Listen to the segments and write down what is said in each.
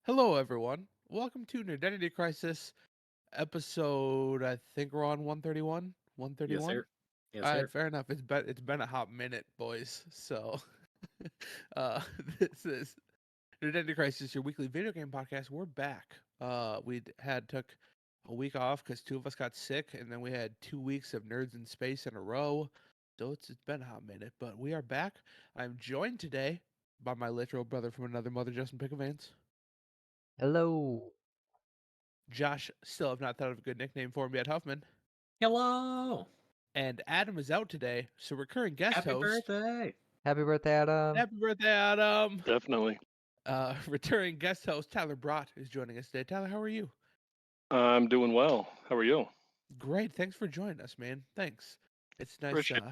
Hello, everyone. Welcome to an Identity Crisis episode. I think we're on 131. Yes, 131. sir. Yes, All right, sir. fair enough. It's been a hot minute, boys. So, uh, this is an Identity Crisis, your weekly video game podcast. We're back. We took a week off because two of us got sick, and then we had 2 weeks of Nerds in Space in a row. So it's been a hot minute, but we are back. I'm joined today by my literal brother from another mother, Justin Pickavans. Hello. Josh still have not thought of a good nickname for him yet, Huffman. Hello. And Adam is out today, so recurring guest Happy host. birthday. Happy birthday, Adam. Happy birthday, Adam! Definitely. Returning guest host Tyler Brott is joining us today. Tyler, how are you? I'm doing well. How are you? Great. Thanks for joining us, man. Thanks. It's nice, Appreciate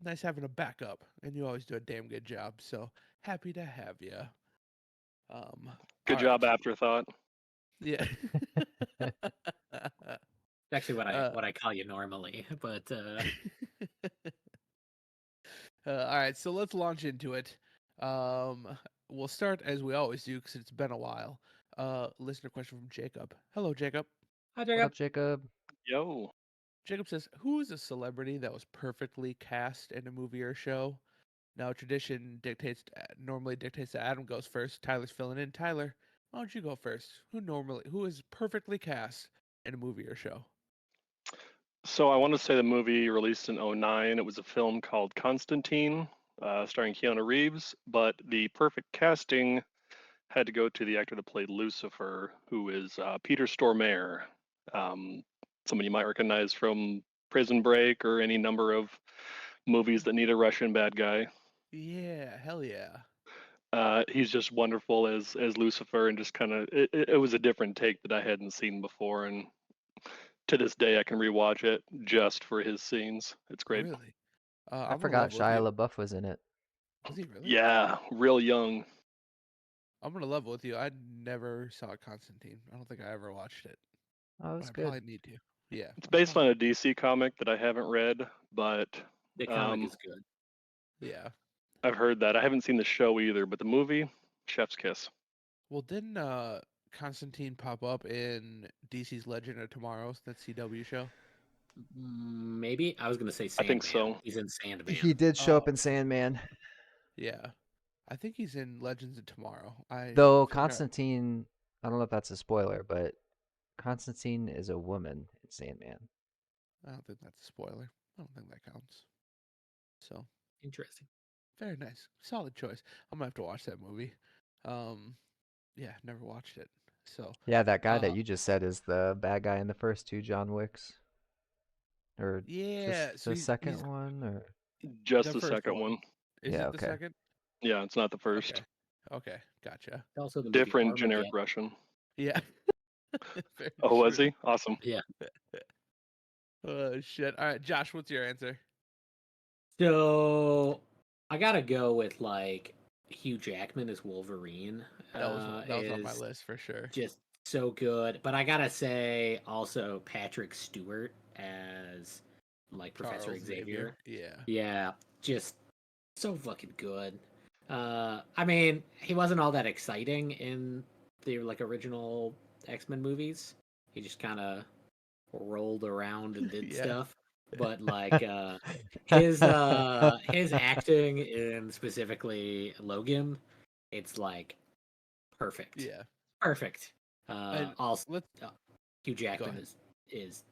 nice having a backup, and you always do a damn good job. So happy to have you. Good all job, right. afterthought. Yeah. Actually, what I call you normally, but all right, so let's launch into it. We'll start as we always do because it's been a while. Listener question from Jacob. Hello, Jacob. hi, What Jacob. up, Jacob? Yo. Jacob says, "Who is a celebrity that was perfectly cast in a movie or show?" Now, tradition normally dictates that Adam goes first. Tyler's filling in. Tyler, why don't you go first? Who is perfectly cast in a movie or show? So I want to say the movie released in '09. It was a film called Constantine, starring Keanu Reeves, but the perfect casting had to go to the actor that played Lucifer, who is Peter Stormare. Someone you might recognize from Prison Break or any number of movies that need a Russian bad guy. Yeah, hell yeah. He's just wonderful as Lucifer, and just kind of it was a different take that I hadn't seen before, and to this day I can rewatch it just for his scenes. It's great. Really? I I'm gonna forgot level with you. Shia LaBeouf was in it. Was he really? Yeah, real young. I'm gonna level with you. I never saw Constantine. I don't think I ever watched it. Oh, it But was I good. probably need to. Yeah. It's I'll based on probably- a DC comic that I haven't read, but The comic is good. Yeah. I've heard that. I haven't seen the show either, but the movie, chef's kiss. Well, didn't Constantine pop up in DC's Legend of Tomorrow, that CW show? Maybe I was gonna say I Sandman. think so. He's in Sandman. He did show up Oh. in Sandman. Yeah. I think he's in Legends of Tomorrow. Though forgot. Constantine, I don't know if that's a spoiler, but Constantine is a woman in Sandman. I don't think that's a spoiler. I don't think that counts. So Interesting. very nice, solid choice. I'm gonna have to watch that movie. Yeah, never watched it. So Yeah, that guy that Uh, you just said is the bad guy in the first two John Wicks. Or yeah, just so the he's second one, or Just the the first second one. Is Yeah, it the okay. second? Yeah, it's not the first. Okay. Okay, gotcha. Also, the Different movie generic Armageddon. Russian. Yeah. Very Oh, was true. he? Awesome. Yeah. Oh shit! All right, Josh, what's your answer? So I gotta go with like Hugh Jackman as Wolverine. That was on my Is list for sure. just so good. But I gotta say also Patrick Stewart as like Professor Charles Xavier. Yeah. Yeah, just so fucking good. I mean, he wasn't all that exciting in the like original X-Men movies. He just kind of rolled around and did Yeah. stuff. But like his acting in specifically Logan, it's like perfect. Yeah. Perfect. And Also let's Hugh Jackman ahead. is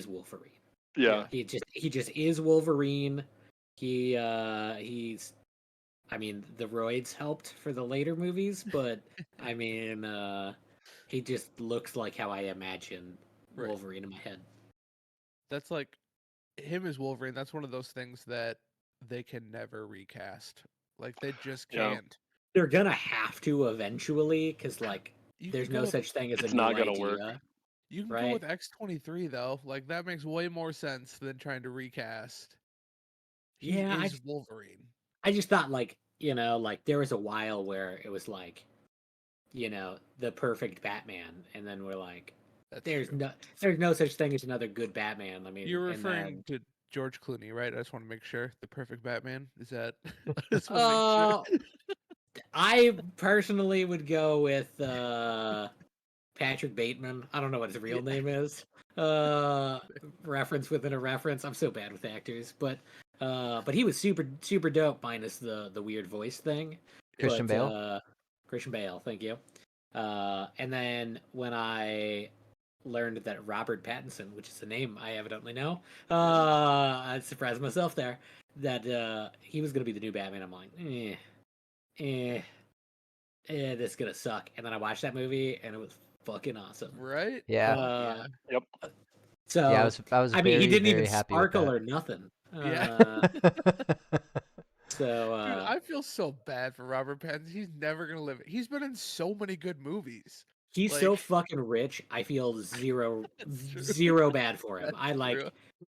Wolverine. Yeah. He just is Wolverine. He's I mean the roids helped for the later movies, but I mean he just looks like how I imagine Right. Wolverine in my head. That's like him as Wolverine. That's one of those things that they can never recast. Like they just Yeah. can't. They're gonna have to eventually, because like You there's can go no with, such thing as It's a new not gonna idea. work. You can go right? with X-23 though. Like that makes way more sense than trying to recast. He Yeah, is Wolverine. I just thought like like there was a while where it was like the perfect Batman, and then we're like That's there's true. no such thing as another good Batman. I mean, You're and then referring to George Clooney, right? I just want to make sure. The perfect Batman is that? I just want to make sure. I personally would go with Patrick Bateman. I don't know what his real Yeah. name is. Reference within a reference. I'm so bad with actors, but he was super dope minus the weird voice thing. Christian But Bale? Christian Bale, thank you. And then when I learned that Robert Pattinson, which is a name I evidently know, I surprised myself there that he was gonna be the new Batman. I'm like, eh, this is gonna suck. And then I watched that movie and it was fucking awesome. Right? Yeah. Yeah. Yep. Yeah, So I was I mean, he very, didn't even very happy with sparkle that. or nothing. Yeah. So Dude, I feel so bad for Robert Pattinson. He's never gonna live it. He's been in so many good movies. he's Like, so fucking rich. I feel that's true. zero bad for him. That's true.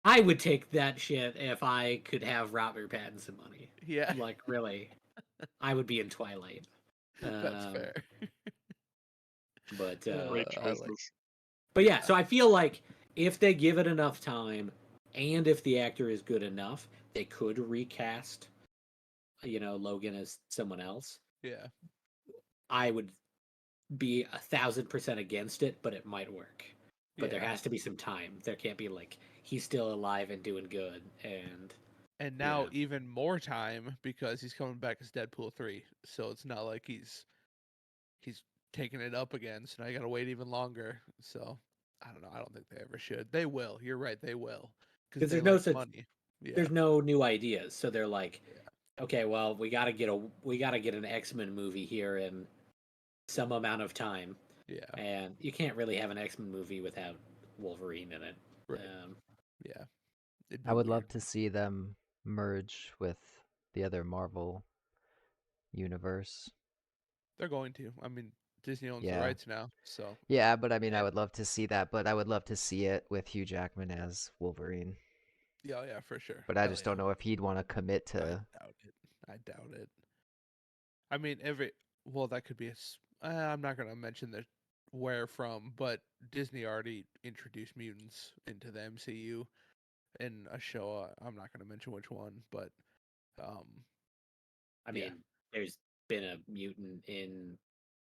I would take that shit if I could have Robert Pattinson money. Yeah, Like really, I would be in Twilight. that's fair. But Great I like. choices. But yeah, Yeah. so I feel like if they give it enough time, and if the actor is good enough, they could recast, Logan as someone else. Yeah. I would be 1,000% against it, but it might work. But there Yeah. has to be some time. There can't be like he's still alive and doing good, and And now Yeah. even more time because he's coming back as Deadpool 3. So it's not like he's taking it up again. So now you gotta wait even longer. So I don't know. I don't think they ever should. They will. You're right. They will because because they there's no like such money. Yeah. there's no new ideas. So they're like, Yeah. okay, well we gotta get an X-Men movie here in some amount of time, Yeah. and you can't really have an X-Men movie without Wolverine in it. Right. Yeah. It'd be I would weird. love to see them merge with the other Marvel universe. They're going to. I mean, Disney owns the Yeah. rights now. So Yeah, but I mean, I Yeah. would love to see that, but I would love to see it with Hugh Jackman as Wolverine. yeah, yeah, for sure. But I Hell just yeah. don't know if he'd want to commit I to. doubt it. I doubt it. I mean, well, that could be I'm not gonna mention the where from, but Disney already introduced mutants into the MCU in a show. I'm not gonna mention which one, but um, I yeah, mean, there's been a mutant in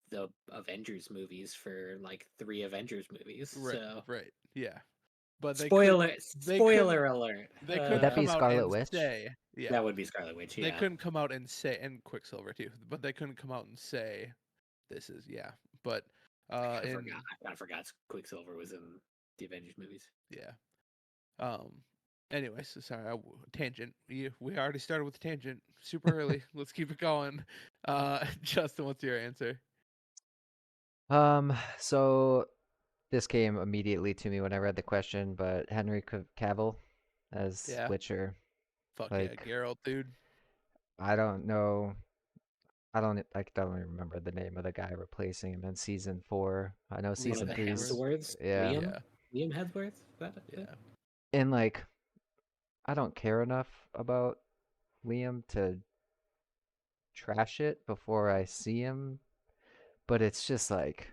the Avengers movies for like 3 Avengers movies. right, So right, yeah. But they couldn't, spoiler alert. they Would couldn't that be come out Scarlet and Witch? say, yeah, That would be Scarlet Witch. they Yeah, couldn't come out and say, and Quicksilver too, but they couldn't come out and say this is, yeah. But I in forgot. I kind of forgot Quicksilver was in the Avengers movies. yeah. Anyways, so sorry, tangent. We already started with the tangent super early. Let's keep it going. Justin, what's your answer? So this came immediately to me when I read the question, but Henry Cavill as Yeah. Witcher. Fuck yeah, Like, Geralt, dude. I don't know. I don't even remember the name of the guy replacing him in season 4. I know One of season the 3's. Hemsworths, Yeah. Liam, Yeah, Liam Hemsworth. Is that it? yeah. And like, I don't care enough about Liam to trash it before I see him, but it's just like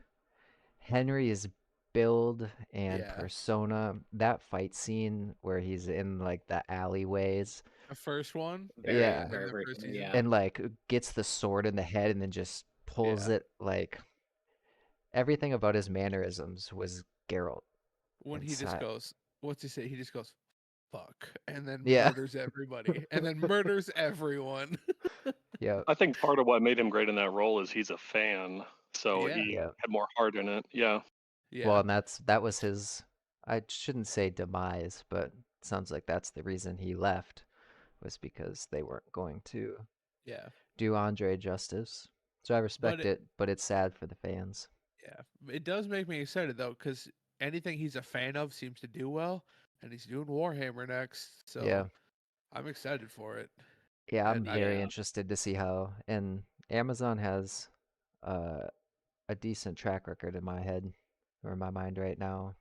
Henry's build and Yeah. persona, that fight scene where he's in like the alleyways, The first one Very, yeah, in very, the very first cool. season. Yeah. and like gets the sword in the head and then just pulls Yeah. it, like everything about his mannerisms was Geralt When he just inside. goes, what's he say? He just goes, fuck, and then Yeah. murders everybody, and then murders everyone. Yeah. I think part of what made him great in that role is he's a fan, so Yeah. he Yeah. had more heart in it. Yeah. Well, Yeah. and that was his, I shouldn't say demise, but it sounds like that's the reason he left, was because they weren't going to Yeah. do Andre justice. So I But respect it, but it's sad for the fans. yeah, it does make me excited though, because anything he's a fan of seems to do well, and he's doing Warhammer next, Yeah. so I'm excited for it. Yeah, I'm And I very interested to see how. And Amazon has uh, a decent track record in my head or in my mind right now.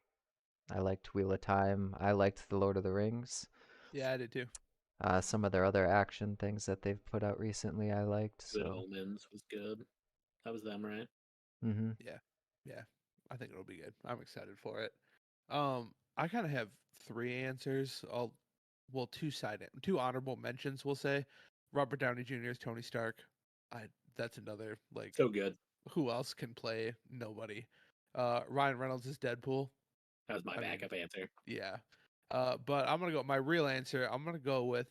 I liked Wheel of Time. I liked The Lord of the Rings. yeah, I did too. Some of their other action things that they've put out recently, I liked. Good So, Omens was good. That was them, right? hmm Yeah, yeah, I think it'll be good. I'm excited for it. I kind of have three answers. Two honorable mentions. We'll say Robert Downey Jr. as Tony Stark. that's another like So good. who else can play? Nobody. Ryan Reynolds is Deadpool. That was my I mean, backup answer. yeah. But I'm gonna go. My real answer. I'm gonna go with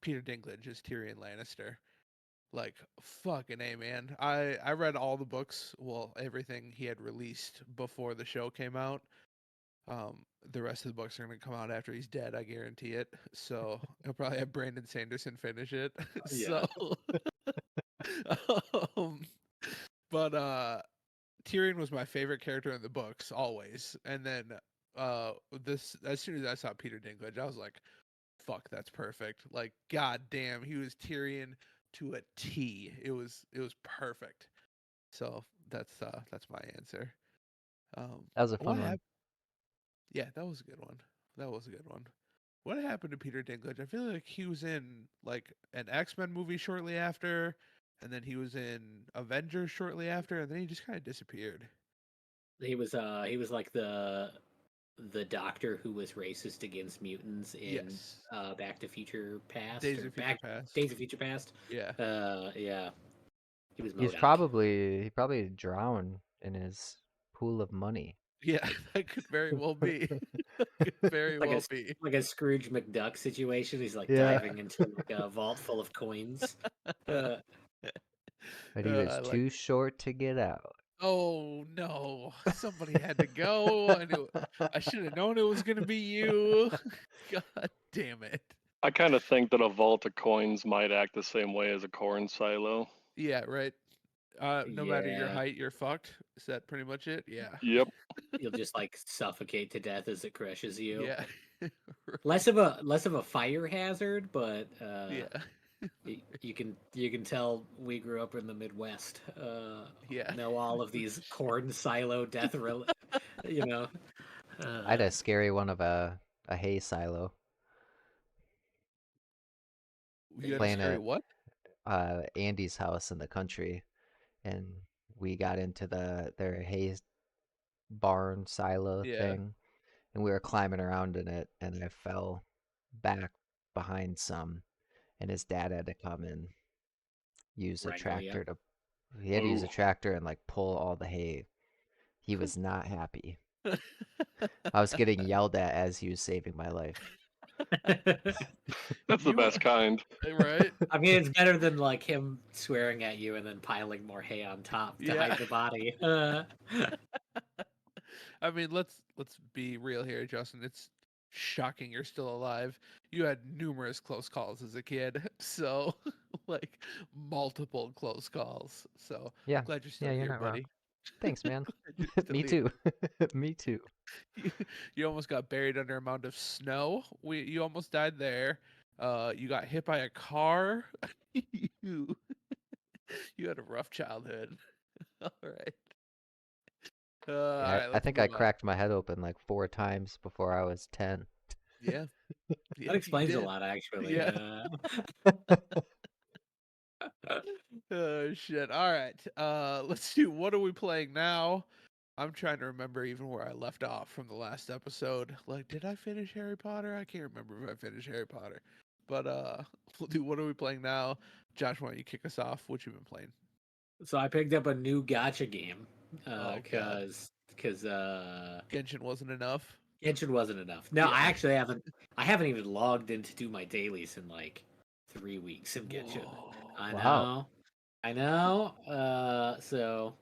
Peter Dinklage as Tyrion Lannister. Like fucking A, man. I read all the books, well, everything he had released before the show came out. The rest of the books are gonna come out after he's dead, I guarantee it. So he'll probably have Brandon Sanderson finish it. Yeah. So um, but Tyrion was my favorite character in the books always. And then this as soon as I saw Peter Dinklage, I was like, fuck, that's perfect. Like, god damn, he was Tyrion to a T. It was perfect. So that's my answer. That was a What fun one. happened? Yeah, that was a good one. That was a good one. What happened to Peter Dinklage? I feel like he was in like an X-Men movie shortly after, and then he was in Avengers shortly after, and then he just kind of disappeared. He was like the doctor who was racist against mutants in Yes. Back to Future Past Days or of Future Back Past. Days of Future Past. Yeah. Yeah, he was He Modoc. probably drowned in his pool of money. Yeah, that could very well be. Could very Like a well be. like a Scrooge McDuck situation. He's like Yeah. diving into like a vault full of coins. Uh, But he was I like. too short to get out. Oh no! Somebody had to go. I knew. I should have known it was gonna be you. God damn it! I kind of think that a vault of coins might act the same way as a corn silo. Yeah, right. No matter your yeah, height, you're fucked. Is that pretty much it? Yeah. Yep. you'll just like suffocate to death as it crushes you. Yeah. Less of a fire hazard, but Yeah. you can tell we grew up in the Midwest. Yeah. Know all of these corn silo you know. I had Uh, a scary one of a hay silo You had a playing scary at what? Andy's house in the country, and we got into their hay barn silo Yeah. thing, and we were climbing around in it, and I fell back behind some, and his dad had to come and use a wrangle you. tractor to he had to use a Ooh. tractor and like pull all the hay. He was not happy. I was getting yelled at as he was saving my life. That's the You best kind. right? I mean, it's better than like him swearing at you and then piling more hay on top to Yeah. hide the body. I mean, let's be real here, Justin. It's shocking you're still alive. You had numerous close calls as a kid, so like multiple close calls. So Yeah, glad you're still yeah, you're here, not wrong. buddy. Thanks, man. Glad you're still Me here. too. Me too. You, you almost got buried under a mound of snow. You almost died there. You got hit by a car. you you had a rough childhood. All right. All Yeah, right. I Let's think I move on. cracked my head open like 4 times before I was 10. Yeah. Yeah. That You explains a did. lot, actually. Yeah. Oh shit. All right. Let's see. What are we playing now? I'm trying to remember even where I left off from the last episode. Like, did I finish Harry Potter? I can't remember if I finished Harry Potter. But we'll do what are we playing now? Josh, why don't you kick us off? What you been playing? So I picked up a new gotcha game Oh god. because Genshin wasn't enough. Genshin wasn't enough. No, Yeah. I haven't even logged in to do my dailies in like 3 weeks in Genshin. Whoa. I Wow. know. I know. So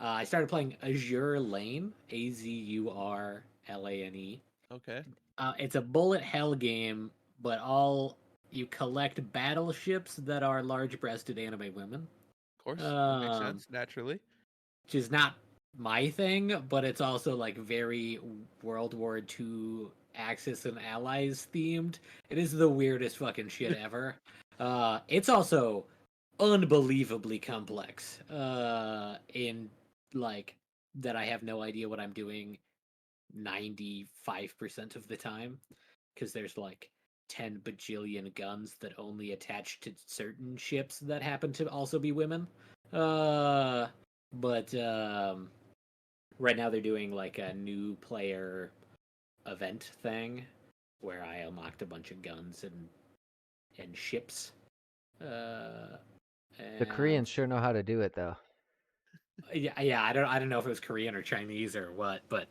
I started playing Azure Lane, Azurlane. Okay. It's a bullet hell game, but all you collect battleships that are large-breasted anime women. Of course. That makes Um, sense, naturally. which is not my thing, but it's also like very World War II Axis and Allies themed. It is the weirdest fucking shit ever. It's also unbelievably complex. In like that I have no idea what I'm doing 95% of the time because there's like 10 bajillion guns that only attach to certain ships that happen to also be women. But right now they're doing like a new player event thing where I unlocked a bunch of guns and ships. The Koreans sure know how to do it, though. Yeah. I don't know if it was Korean or Chinese or what, but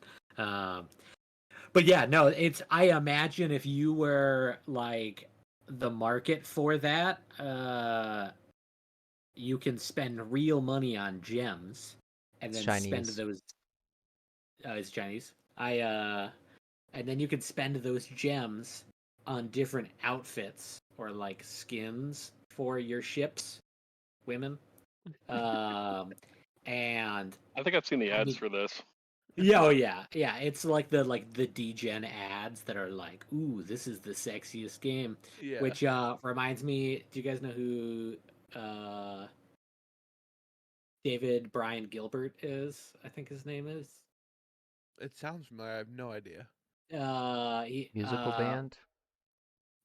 yeah, no. It's I imagine if you were like the market for that, you can spend real money on gems, and It's then spend Chinese. those. It's Chinese. And then you can spend those gems on different outfits or like skins for your ships, women. Um, and I think I've seen the I ads mean, for this. yeah, oh yeah. It's like the DGen ads that are like, "Ooh, this is the sexiest game." Yeah. Which reminds me. Do you guys know who uh David Brian Gilbert is? I think his name is. It sounds familiar. I have no idea. He Musical band.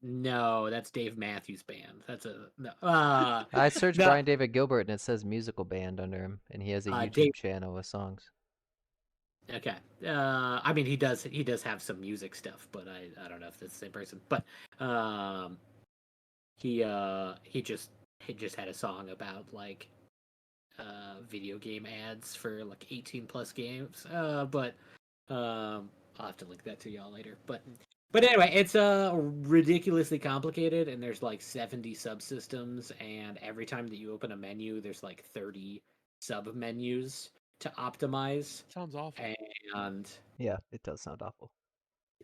No, that's Dave Matthews Band. That's a no. I searched No. Brian David Gilbert and it says musical band under him, and he has a Dave. YouTube channel with songs. Okay. I mean, he does have some music stuff, but I don't know if it's the same person. But um, he just had a song about like video game ads for like 18 plus games. But I'll have to link that to y'all later. But anyway, it's ridiculously complicated, and there's like 70 subsystems, and every time that you open a menu, there's like 30 sub menus to optimize, Sounds awful. and Yeah, it does sound awful.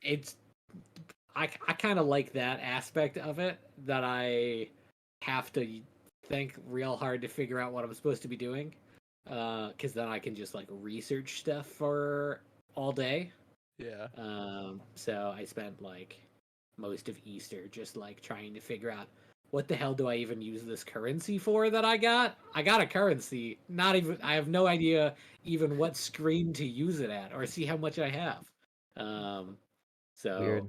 it's I kind of like that aspect of it, that I have to think real hard to figure out what I'm supposed to be doing, because then I can just like research stuff for all day. Yeah. So I spent like most of Easter just like trying to figure out what the hell do I even use this currency for that I got? I got a currency. Not even I have no idea even what screen to use it at or see how much I have. So Weird.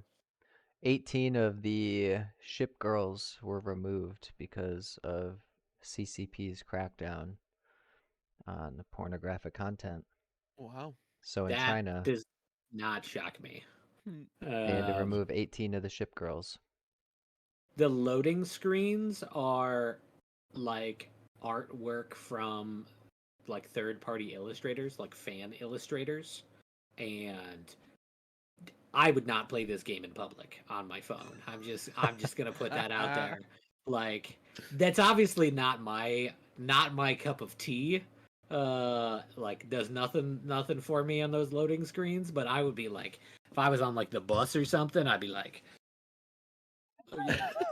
18 of the ship girls were removed because of CCP's crackdown on pornographic content. Wow. So in that China, does not shock me. Hmm. they had to remove 18 of the ship girls. The loading screens are like artwork from like third party illustrators, like fan illustrators, and I would not play this game in public on my phone. I'm just gonna put that out there. Like that's obviously not my cup of tea. Like does nothing for me on those loading screens, but I would be like if I was on like the bus or something, I'd be like, oh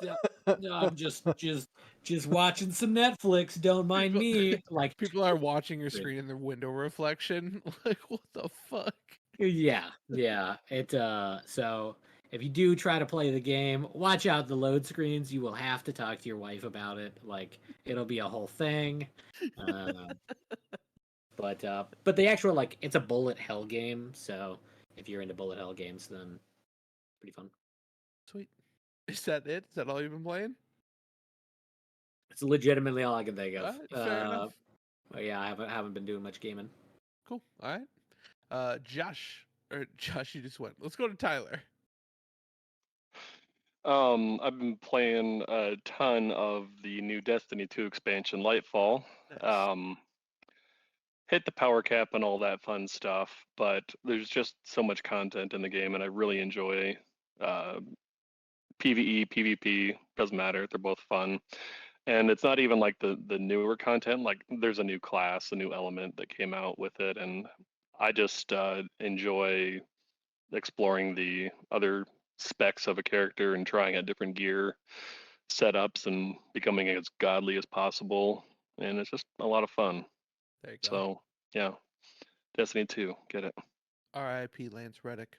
yeah, no, I'm just watching some Netflix. Don't mind People, me. Like, people are watching your screen in their window reflection. Like, what the fuck? yeah. So if you do try to play the game, watch out the load screens. You will have to talk to your wife about it. Like, it'll be a whole thing. Um, but the actual like it's a bullet hell game. So if you're into bullet hell games, then pretty fun. Sweet. Is that it? Is that all you've been playing? It's legitimately all I can think of. Fair enough. But yeah, I haven't been doing much gaming. Cool. All right. Josh, you just went. Let's go to Tyler. I've been playing a ton of the new Destiny 2 expansion, Lightfall. Nice. Hit the power cap and all that fun stuff, but there's just so much content in the game, and I really enjoy PvE, PvP. Doesn't matter; they're both fun. And it's not even like the newer content. Like there's a new class, a new element that came out with it, and I just enjoy exploring the other specs of a character and trying out different gear setups and becoming as godly as possible. And it's just a lot of fun. There you go. So yeah, Destiny 2, get it. R.I.P. Lance Reddick.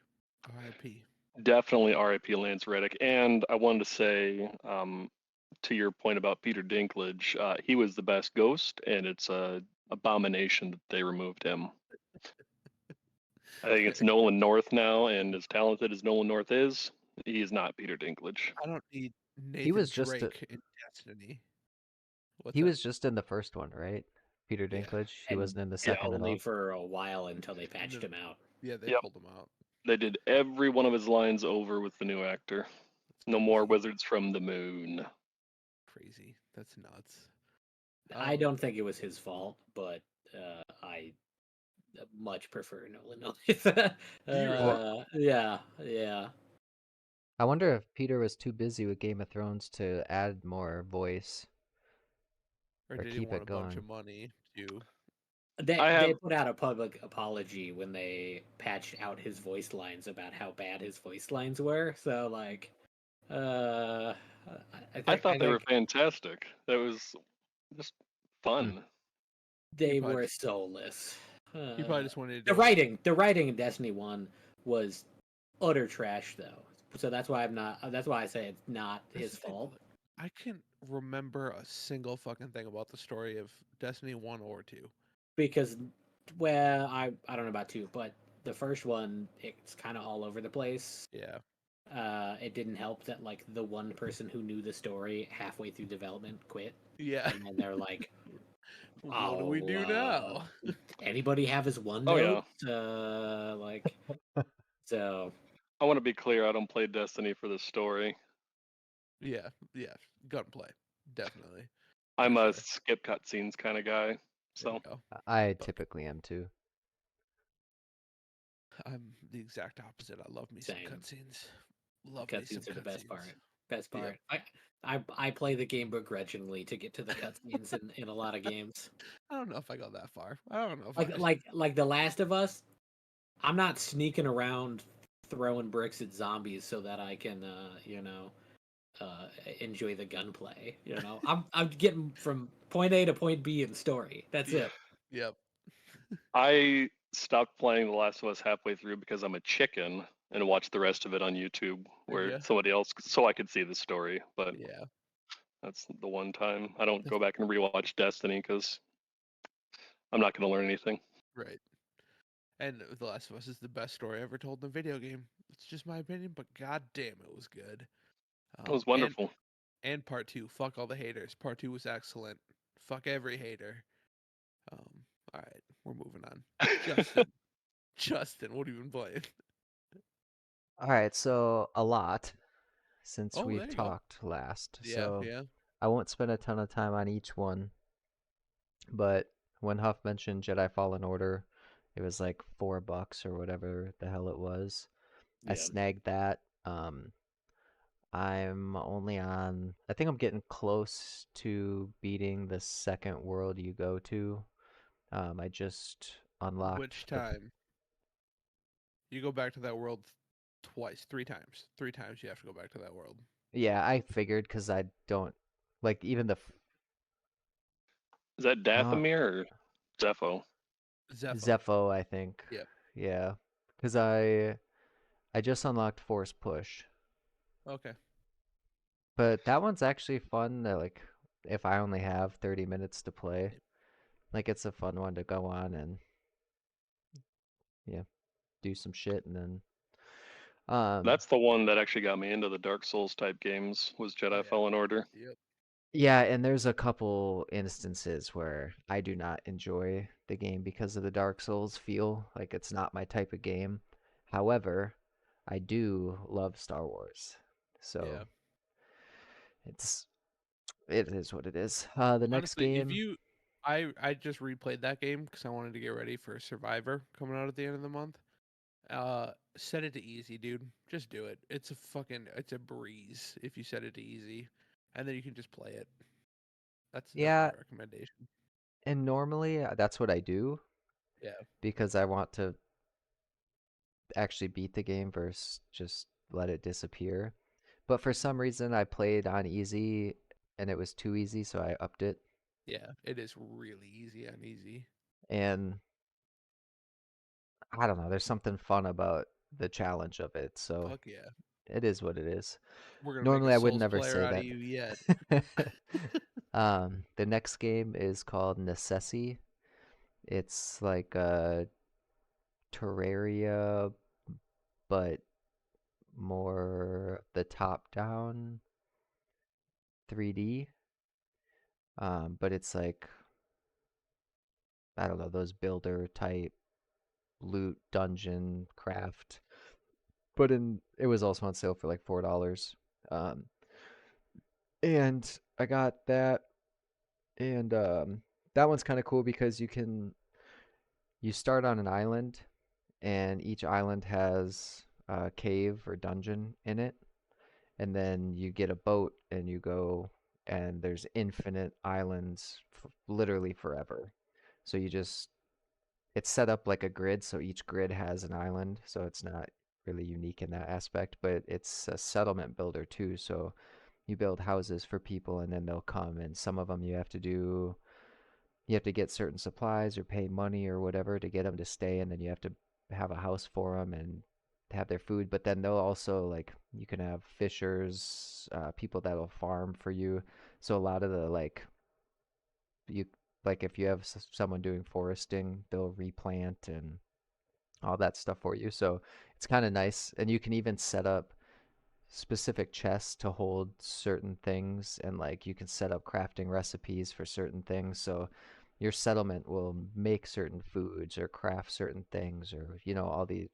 R.I.P. Definitely RIP Lance Reddick. And I wanted to say, to your point about Peter Dinklage, he was the best ghost, and it's a abomination that they removed him. I think it's Nolan North now, and as talented as Nolan North is, he is not Peter Dinklage. I don't need Nathan He was just Drake in Destiny. What's he that? was just in the first one, right? Peter Yeah. Dinklage. He And, wasn't in the and second at only all. for a while until they patched him out. Yeah, they Yep. pulled him out. They did every one of his lines over with the new actor. That's No more crazy. wizards from the moon. Crazy. That's nuts. I don't think it was his fault, but I much prefer Nolan. Do you really? Yeah. I wonder if Peter was too busy with Game of Thrones to add more voice Or or did he keep want it a bunch of going. money to? They I they have put out a public apology when they patched out his voice lines about how bad his voice lines were. So like, uh, I I thought they were think fantastic. That was just Hmm. fun. He they probably were just, soulless. he probably just wanted to The do it. writing in Destiny 1 was utter trash though. So that's why I'm not. That's why I say it's not That's his the thing. fault. Like, I can't remember a single fucking thing about the story of Destiny 1 or 2. Because, well, I don't know about 2, but the first one it's kind of all over the place. Yeah. It didn't help that like the one person who knew the story halfway through development quit, Yeah. and then they're like, What do we "Oh, do now? anybody have his one Oh note?" yeah. Like, so I want to be clear. I don't play Destiny for the story. Yeah. Gunplay. Definitely. For I'm a sure. skip cutscenes kind of guy. There you So go. I Fuck. typically am too. I'm the exact opposite. I love me some same. cutscenes. Love me some Cutscenes are the best cutscenes. part. Best Yep. part. I play the game begrudgingly to get to the cutscenes in a lot of games. I don't know if I go that far. I don't know if Like I. like like The Last of Us. I'm not sneaking around throwing bricks at zombies so that I can uh, enjoy the gunplay. I'm getting from point A to point B in the story. That's Yep. it. Yep. I stopped playing The Last of Us halfway through because I'm a chicken and watched the rest of it on YouTube Did where you? somebody else so I could see the story. But Yeah. that's the one time I don't That's go back and rewatch Destiny because I'm not going to learn anything. right. And The Last of Us is the best story ever told in a video game. It's just my opinion, but god damn, it was good. It was And wonderful. part two, fuck all the haters. Part two was excellent. Fuck every hater. Um, all right, we're moving on. Justin, Justin, what have you been playing? All right, so a lot since Oh, we've there you go. talked last. Yeah, So yeah. I won't spend a ton of time on each one, but when Huff mentioned Jedi Fallen Order, it was like $4 or whatever the hell it was. I Yeah. snagged that. I'm only on, I think I'm getting close to beating the second world you go to. I just unlocked Which time? You go back to that world twice, 3 times. 3 times you have to go back to that world. yeah, I figured because I don't like even Is that uh, Dathomir or Zepho? Zepho. Zepho, I think. Yep. Yeah, because I just unlocked Force Push, Okay. but that one's actually fun. Like if I only have 30 minutes to play, like it's a fun one to go on and yeah, do some shit and then That's the one that actually got me into the Dark Souls type games was Jedi Yeah. Fallen Order. Yep. yeah, and there's a couple instances where I do not enjoy the game because of the Dark Souls feel. Like it's not my type of game. However, I do love Star Wars. So Yeah. it is what it is. The next Honestly, if game, you, I just replayed that game because I wanted to get ready for Survivor coming out at the end of the month. Set it to easy, dude. Just do it. It's a breeze if you set it to easy, and then you can just play it. That's my yeah, recommendation. and normally that's what I do Yeah. because I want to actually beat the game versus just let it disappear. But for some reason, I played on easy and it was too easy, so I upped it. Yeah. It is really easy and easy. And I don't know, there's something fun about the challenge of it. So Fuck yeah. it is what it is. We're gonna make a Normally, I would Souls never player say out of that. you yet. The next game is called Necessi. It's like a Terraria, but more the top-down 3D. But it's like I don't know those builder type loot dungeon craft. But it was also on sale for like $4. Um, and I got that. And that one's kind of cool because you start on an island, and each island has a cave or dungeon in it, and then you get a boat and you go, and there's infinite islands, literally forever. So it's set up like a grid, so each grid has an island, so it's not really unique in that aspect, but it's a settlement builder too. So you build houses for people, and then they'll come, and some of them you have to get certain supplies or pay money or whatever to get them to stay, and then you have to have a house for them and have their food. But then they'll also, like, you can have fishers, people that'll farm for you. So a lot of the, like, you like if you have someone doing foresting, they'll replant and all that stuff for you. So it's kind of nice, and you can even set up specific chests to hold certain things, and like you can set up crafting recipes for certain things. So your settlement will make certain foods or craft certain things, or all these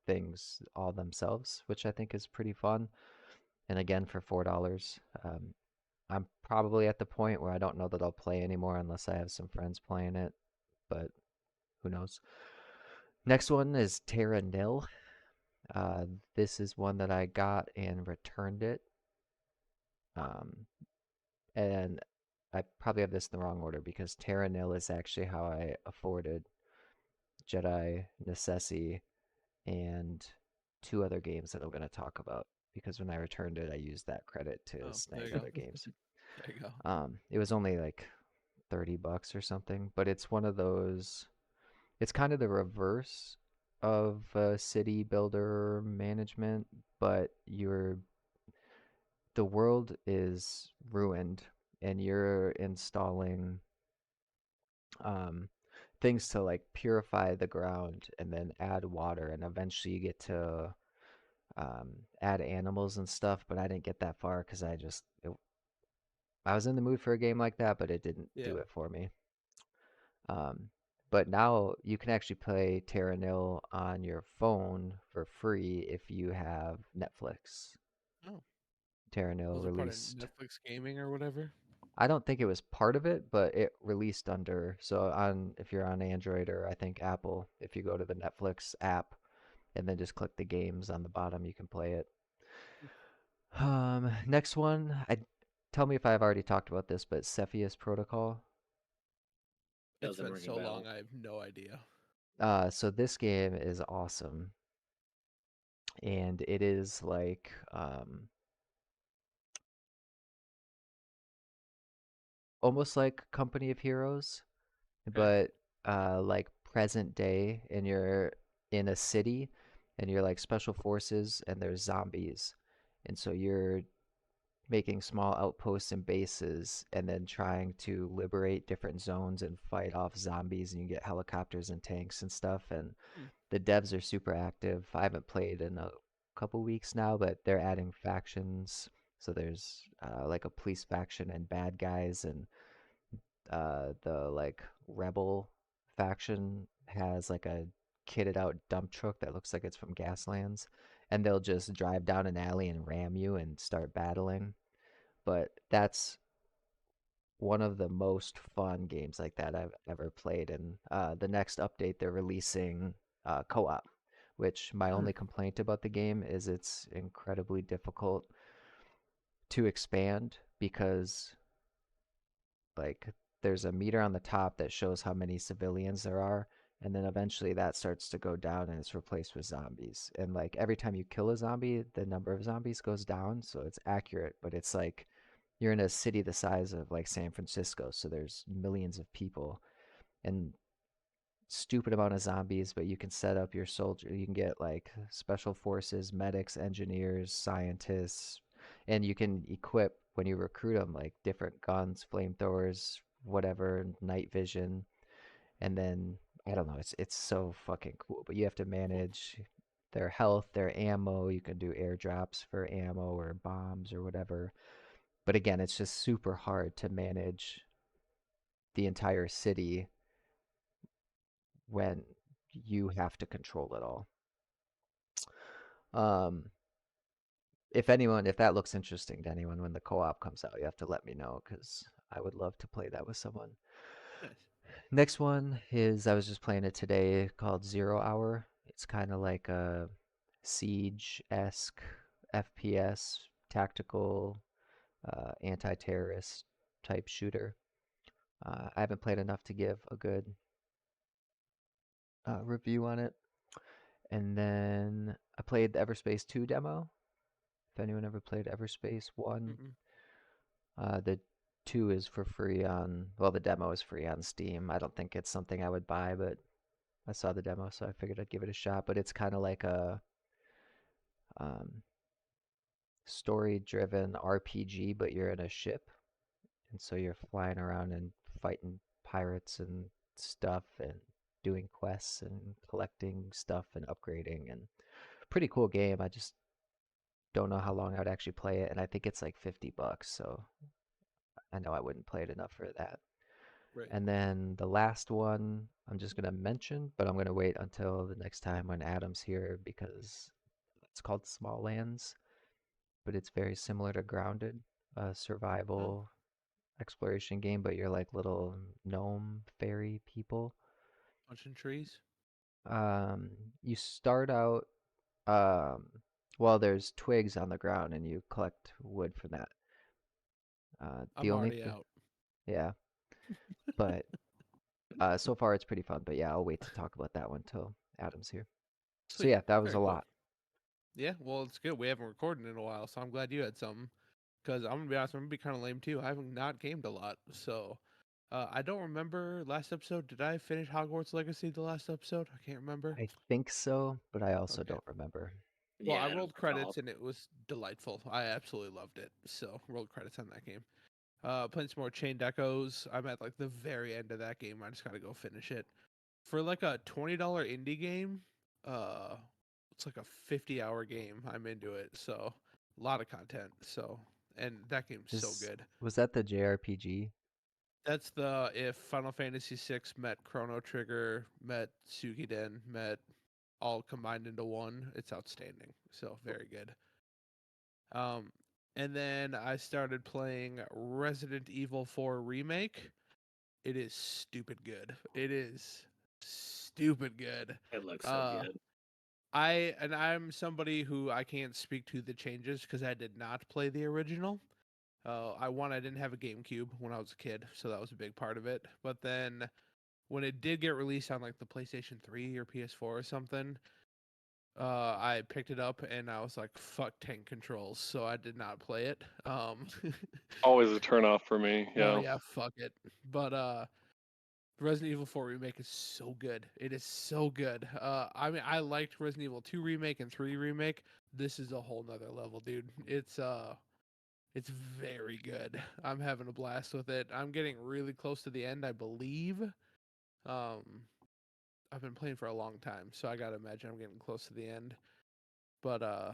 things all themselves, which I think is pretty fun. And again, for $4, I'm probably at the point where I don't know that I'll play anymore unless I have some friends playing it, but who knows. Next one is Terra Nil. This is one that I got and returned it. Um, and I probably have this in the wrong order because Terra Nil is actually how I afforded Jedi Necessi and two other games that I'm going to talk about, because when I returned it, I used that credit to Oh, there snag you go. other games. There you go. It was only like $30 or something, but it's one of those, it's kind of the reverse of city builder management, but the world is ruined, and you're installing um, things to like purify the ground and then add water, and eventually you get to add animals and stuff. But I didn't get that far because I was in the mood for a game like that, but it didn't Yeah. do it for me. Um, but now you can actually play Terra Nil on your phone for free if you have Netflix. Oh, Terra Nil was it part of released. Netflix gaming or whatever? I don't think it was part of it, but it released under. So on if you're on Android or I think Apple, if you go to the Netflix app and then just click the games on the bottom, you can play it. Next one, I tell me if I've already talked about this, but Cepheus Protocol. It's Doesn't been ring a so long, bell. I have no idea. So this game is awesome, and it is like almost like Company of Heroes, Okay. but like present day, and you're in a city, and you're like special forces, and there's zombies, and so you're making small outposts and bases, and then trying to liberate different zones and fight off zombies, and you get helicopters and tanks and stuff. And Hmm. the devs are super active. I haven't played in a couple weeks now, but they're adding factions. So there's like a police faction and bad guys, and the like rebel faction has like a kitted out dump truck that looks like it's from Gaslands, and they'll just drive down an alley and ram you and start battling. But that's one of the most fun games like that I've ever played. And the next update they're releasing co-op, which my Hmm. only complaint about the game is it's incredibly difficult to expand because like there's a meter on the top that shows how many civilians there are, and then eventually that starts to go down and it's replaced with zombies. And like every time you kill a zombie, the number of zombies goes down, so it's accurate, but it's like you're in a city the size of like San Francisco, so there's millions of people and stupid amount of zombies. But you can set up your soldier, you can get like special forces, medics, engineers, scientists, and you can equip when you recruit them like different guns, flamethrowers, whatever, night vision. And then I don't know, it's so fucking cool, but you have to manage their health, their ammo. You can do airdrops for ammo or bombs or whatever. But again, it's just super hard to manage the entire city when you have to control it all. Um, if that looks interesting to anyone when the co-op comes out, you have to let me know because I would love to play that with someone. Nice. Next one is I was just playing it today called 0 Hour. It's kind of like a Siege-esque FPS tactical anti-terrorist type shooter. I haven't played enough to give a good review on it. And then I played the Everspace 2 demo. If anyone ever played Everspace 1, the 2 is for free on, well, the demo is free on Steam. I don't think it's something I would buy, but I saw the demo, so I figured I'd give it a shot. But it's kind of like a um, story-driven RPG, but you're in a ship, and so you're flying around and fighting pirates and stuff, and doing quests and collecting stuff and upgrading, and pretty cool game. I just don't know how long I would actually play it, and I think it's like $50, so I know I wouldn't play it enough for that. Right. And then the last one I'm just gonna mention, but I'm gonna wait until the next time when Adam's here because it's called Small Lands, but it's very similar to Grounded, a Oh, survival exploration game, but you're like little gnome fairy people. punching trees. Um, you start out, um, well, there's twigs on the ground and you collect wood from that. The I'm only already thing, out. yeah, but so far it's pretty fun. But yeah, I'll wait to talk about that one till Adam's here. So Sweet. yeah, that was Very a cool. lot. Yeah, well, it's good. We haven't recorded in a while, so I'm glad you had something. Because I'm gonna be honest, I'm gonna be kind of lame too. I haven't not gamed a lot, so I don't remember last episode. Did I finish Hogwarts Legacy the last episode? I can't remember. I think so, but I also Okay. don't remember. Well, Yeah, I I don't rolled recall. credits and it was delightful. I absolutely loved it. So rolled credits on that game. Playing some more Chained Echoes. I'm at like the very end of that game. I just gotta go finish it. For like a $20 indie game, uh, it's like a 50-hour game. I'm into it. So a lot of content. So and that game's so Is good. was that the JRPG? That's the if Final Fantasy VI met Chrono Trigger, met Suikoden, met all combined into one. It's outstanding. So very good. Um, and then I started playing Resident Evil 4 Remake. It is stupid good. It is stupid good. It looks so Uh, good. I'm somebody who I can't speak to the changes because I did not play the original. I didn't have a GameCube when I was a kid, so that was a big part of it. But then when it did get released on like the PlayStation 3 or PS4 or something, I picked it up and I was like, "Fuck tank controls," so I did not play it. Always a turnoff for me. Oh Yeah. yeah, fuck it. But Resident Evil 4 remake is so good. It is so good. I mean, I liked Resident Evil 2 remake and 3 remake. This is a whole nother level, dude. It's very good. I'm having a blast with it. I'm getting really close to the end, I believe. Um, I've been playing for a long time, so I gotta imagine I'm getting close to the end. But I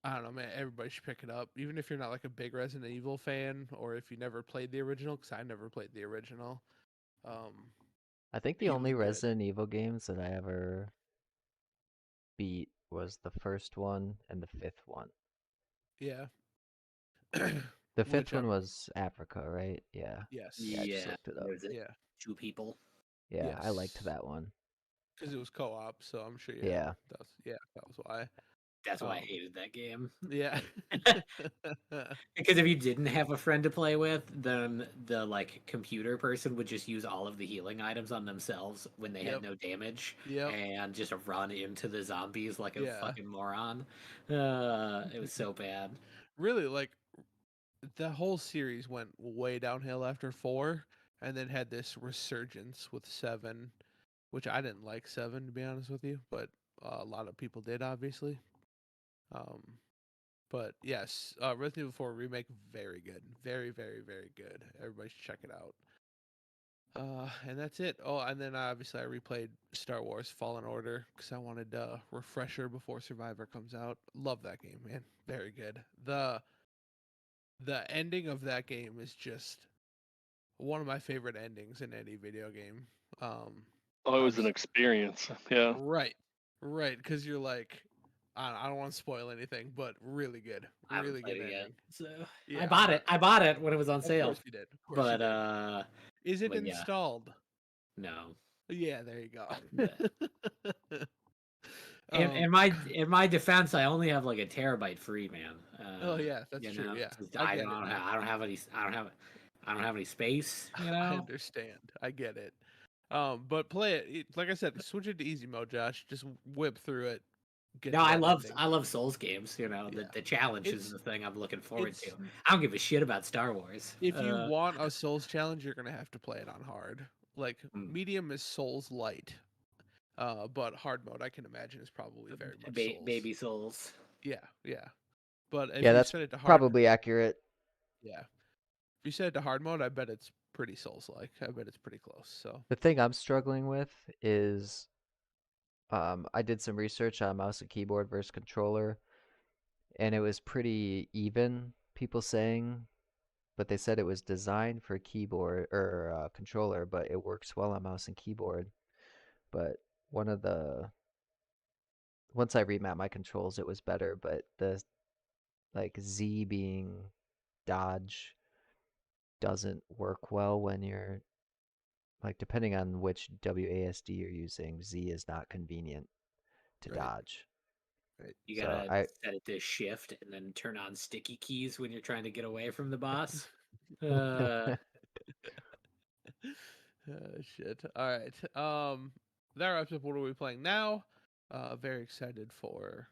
don't know, man. Everybody should pick it up, even if you're not like a big Resident Evil fan, or if you never played the original. Because I never played the original. Um, I think the only Really good. Resident Evil games that I ever beat was the first one and the fifth one. Yeah. The fifth Which one I'm was Africa, right? Yeah. Yeah, I yes, just Yeah, looked it up. there's it. yeah, 2 people. Yeah, I liked yes, that one. because it was co-op. So I'm sure you had Yeah. that was why. That's why I Um, hated that game. yeah. Because if you didn't have a friend to play with, then the like computer person would just use all of the healing items on themselves when they had Yep. no damage Yep. and just run into the zombies like a Yeah. fucking moron. It was so bad. Really, like the whole series went way downhill after 4, and then had this resurgence with 7, which I didn't like 7 to be honest with you, but a lot of people did obviously. Um, but yes, Resident Evil 4 remake very good, very very very good. Everybody should check it out. And that's it. Oh, and then obviously I replayed Star Wars Fallen Order because I wanted a refresher before Survivor comes out. Love that game, man. Very good. The ending of that game is just one of my favorite endings in any video game. Oh, it was an Obviously, experience. Yeah. right, right, because you're like, I don't want to spoil anything, but really good, I haven't really played good it yet, ending. so Yeah, I bought it. I bought it when it was on Of sale. course you did. Of course you But did. Is it but yeah, installed? no. Yeah, there you go. In my defense, I only have like a terabyte free, man. Oh yeah, that's You true. know, Yeah, 'cause I I get don't it. have I don't have any space. You I know. understand. I get it. But play it. Like I said, switch it to easy mode, Josh. Just whip through it. Get No, to that ending. I love Souls games. You know, Yeah, the challenge is it's the thing I'm looking forward to. it's I don't give a shit about Star Wars. if you want a Souls challenge, you're gonna have to play it on hard. Like Mm, medium is Souls light, but hard mode I can imagine is probably very much Souls. baby Souls. Yeah, yeah. But if Yeah, you that's set it to hard, probably accurate. yeah. If you set it to hard mode, I bet it's pretty Souls like. I bet it's pretty close. So The thing I'm struggling with is I did some research on mouse and keyboard versus controller, and it was pretty even, people saying, but they said it was designed for keyboard or controller, but it works well on mouse and keyboard. But one of the once I remapped my controls, it was better, but the like Z being dodge doesn't work well when you're like depending on which WASD you're using, Z is not convenient to right, dodge. right. You So gotta I set it to shift and then turn on sticky keys when you're trying to get away from the boss. Uh, Shit. All right. That wraps up what are we playing now. Very excited for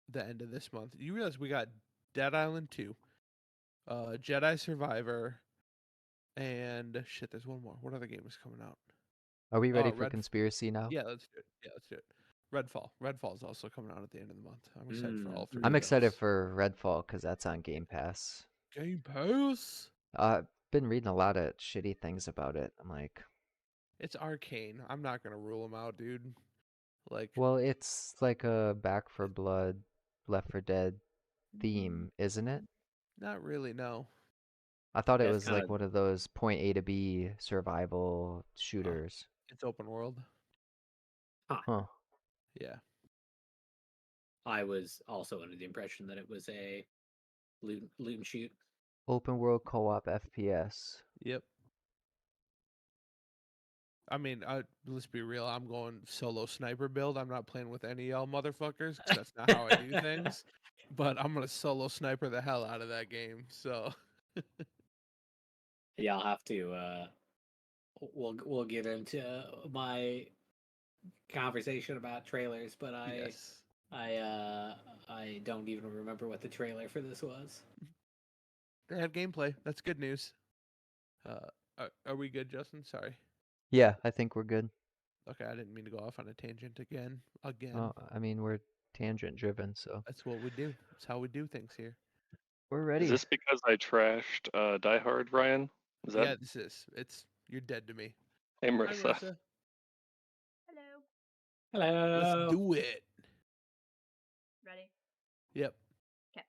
the end of this month. You realize we got Dead Island 2, Jedi Survivor, and shit. There's one more. What other game is coming out? are we ready for Red. conspiracy now? Yeah, let's do it. Yeah, let's do it. Redfall. Redfall is also coming out at the end of the month. I'm excited for all three I'm of excited those. for Redfall because that's on Game Pass. Game Pass. I've been reading a lot of shitty things about it. I'm like, It's Arcane. I'm not gonna rule them out, dude. Like, well, it's like a Back for Blood, Left for Dead mm, theme, isn't it? not really. No. I thought it that's was kind like of one of those point A to B survival Oh, shooters. it's open world. Huh. Yeah. I was also under the impression that it was a loot and shoot. Open world co-op FPS. Yep. I mean, let's be real. I'm going solo sniper build. I'm not playing with any of y'all motherfuckers because that's not how I do things. But I'm gonna solo sniper the hell out of that game. So Yeah, I'll have to. We'll get into my conversation about trailers, but yes, I don't even remember what the trailer for this was. they had gameplay. That's good news. Are we good, Justin? Sorry. Yeah, I think we're good. Okay, I didn't mean to go off on a tangent again. Again. I mean, we're tangent driven, so That's what we do. That's how we do things here. we're Is ready. this because I trashed Die Hard, Ryan? Is that Yeah, this is. It's you're dead to me. Hey Hi, Marissa? Marissa. Hello. Let's Hello. do it. Ready? Yep. Okay.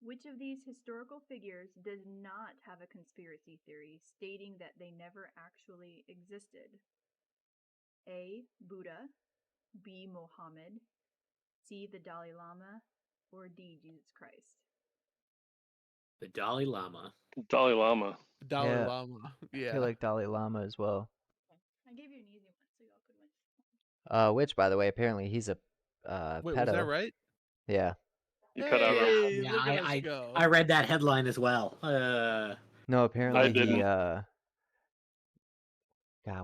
Which of these historical figures does not have a conspiracy theory stating that they never actually existed? A. Buddha, B. Mohammed, C. the Dalai Lama, or D. Jesus Christ? The Dalai Lama. Dalai Lama. Dalai Yeah, Lama. I Yeah. feel like Dalai Lama as well. Okay. I gave you an easy one, so y'all could win. Which, by the way, apparently he's a Wait, was that pedo. right? Yeah. You cut out real Yeah, Hey, yeah. look at us go. I read that headline as well. No, I apparently he didn't. God,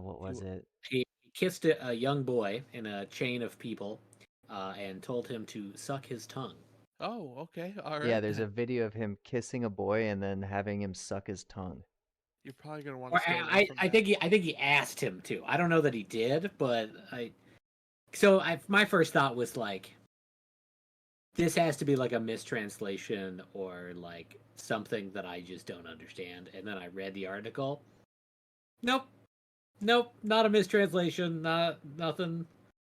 what was it? He kissed a young boy in a chain of people, and told him to suck his tongue. Oh, okay. All right. Yeah, there's a then. video of him kissing a boy and then having him suck his tongue. You're probably gonna want Or to stay away from I that. think he asked him to. I don't know that he did, but my first thought was like, this has to be like a mistranslation or like something that I just don't understand. And then I read the article. Nope, not a mistranslation. Nothing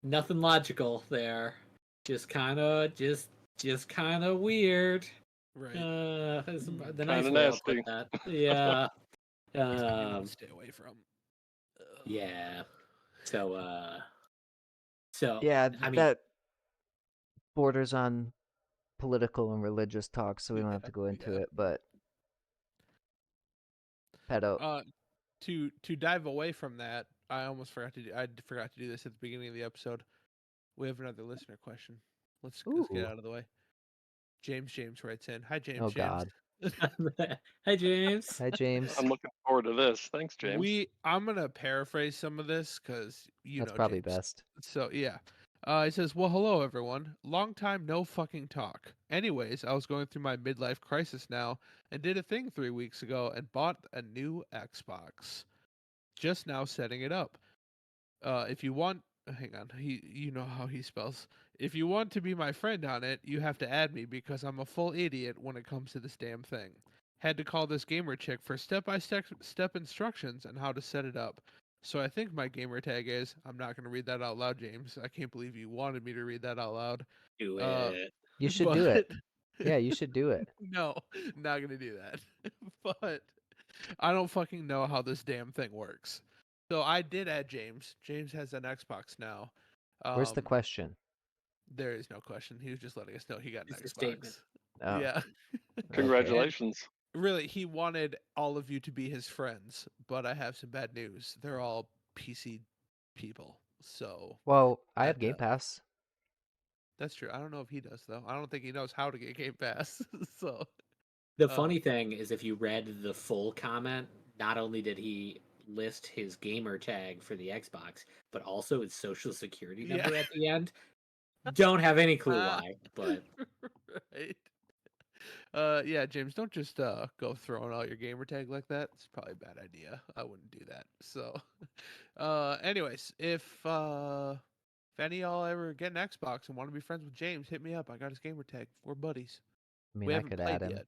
logical there. Just kind of weird. Right. Is the nice Kinda way I'll put nasty. that. Yeah. You want to stay away from. Yeah. So Yeah, I mean, that borders on political and religious talk, so we don't have to go into yeah. it. But pedo. To dive away from that, I forgot to do this at the beginning of the episode. We have another listener question. Let's get Ooh. out of the way. James writes in. Hi James. Oh God. Hi, James. Hi James. I'm looking forward to this. Thanks, James. I'm gonna paraphrase some of this because That's know probably James. best. So yeah. He says, "Well, hello everyone. Long time no fucking talk. Anyways, I was going through my midlife crisis now and did a thing 3 weeks ago and bought a new Xbox. Just now setting it up. If you want, hang on, you know how he spells. If you want to be my friend on it, you have to add me because I'm a full idiot when it comes to this damn thing. Had to call this gamer chick for step instructions on how to set it up. So I think my gamer tag is, I'm not going to read that out loud, James. I can't believe you wanted me to read that out loud. Do Uh, it. You should but do it. Yeah, you should do it. no, not going to do that. But I don't fucking know how this damn thing works. So I did add James. James has an Xbox now. Where's the question? There is no question. He was just letting us know he got an It's a Xbox. statement. Oh, Yeah. okay. Congratulations. Really, he wanted all of you to be his friends, but I have some bad news. They're all PC people. So Well, I have that, Game Pass. that's true. I don't know if he does though. I don't think he knows how to get Game Pass. So The funny thing is, if you read the full comment, not only did he list his gamer tag for the Xbox, but also his social security Yeah. number at the end. Don't have any clue why, but right. Yeah, James, don't just go throwing out your gamer tag like that. It's probably a bad idea. I wouldn't do that. So, anyways, if any of y'all ever get an Xbox and want to be friends with James, hit me up. I got his gamer tag. We're buddies. I mean, We I haven't could played add him. yet.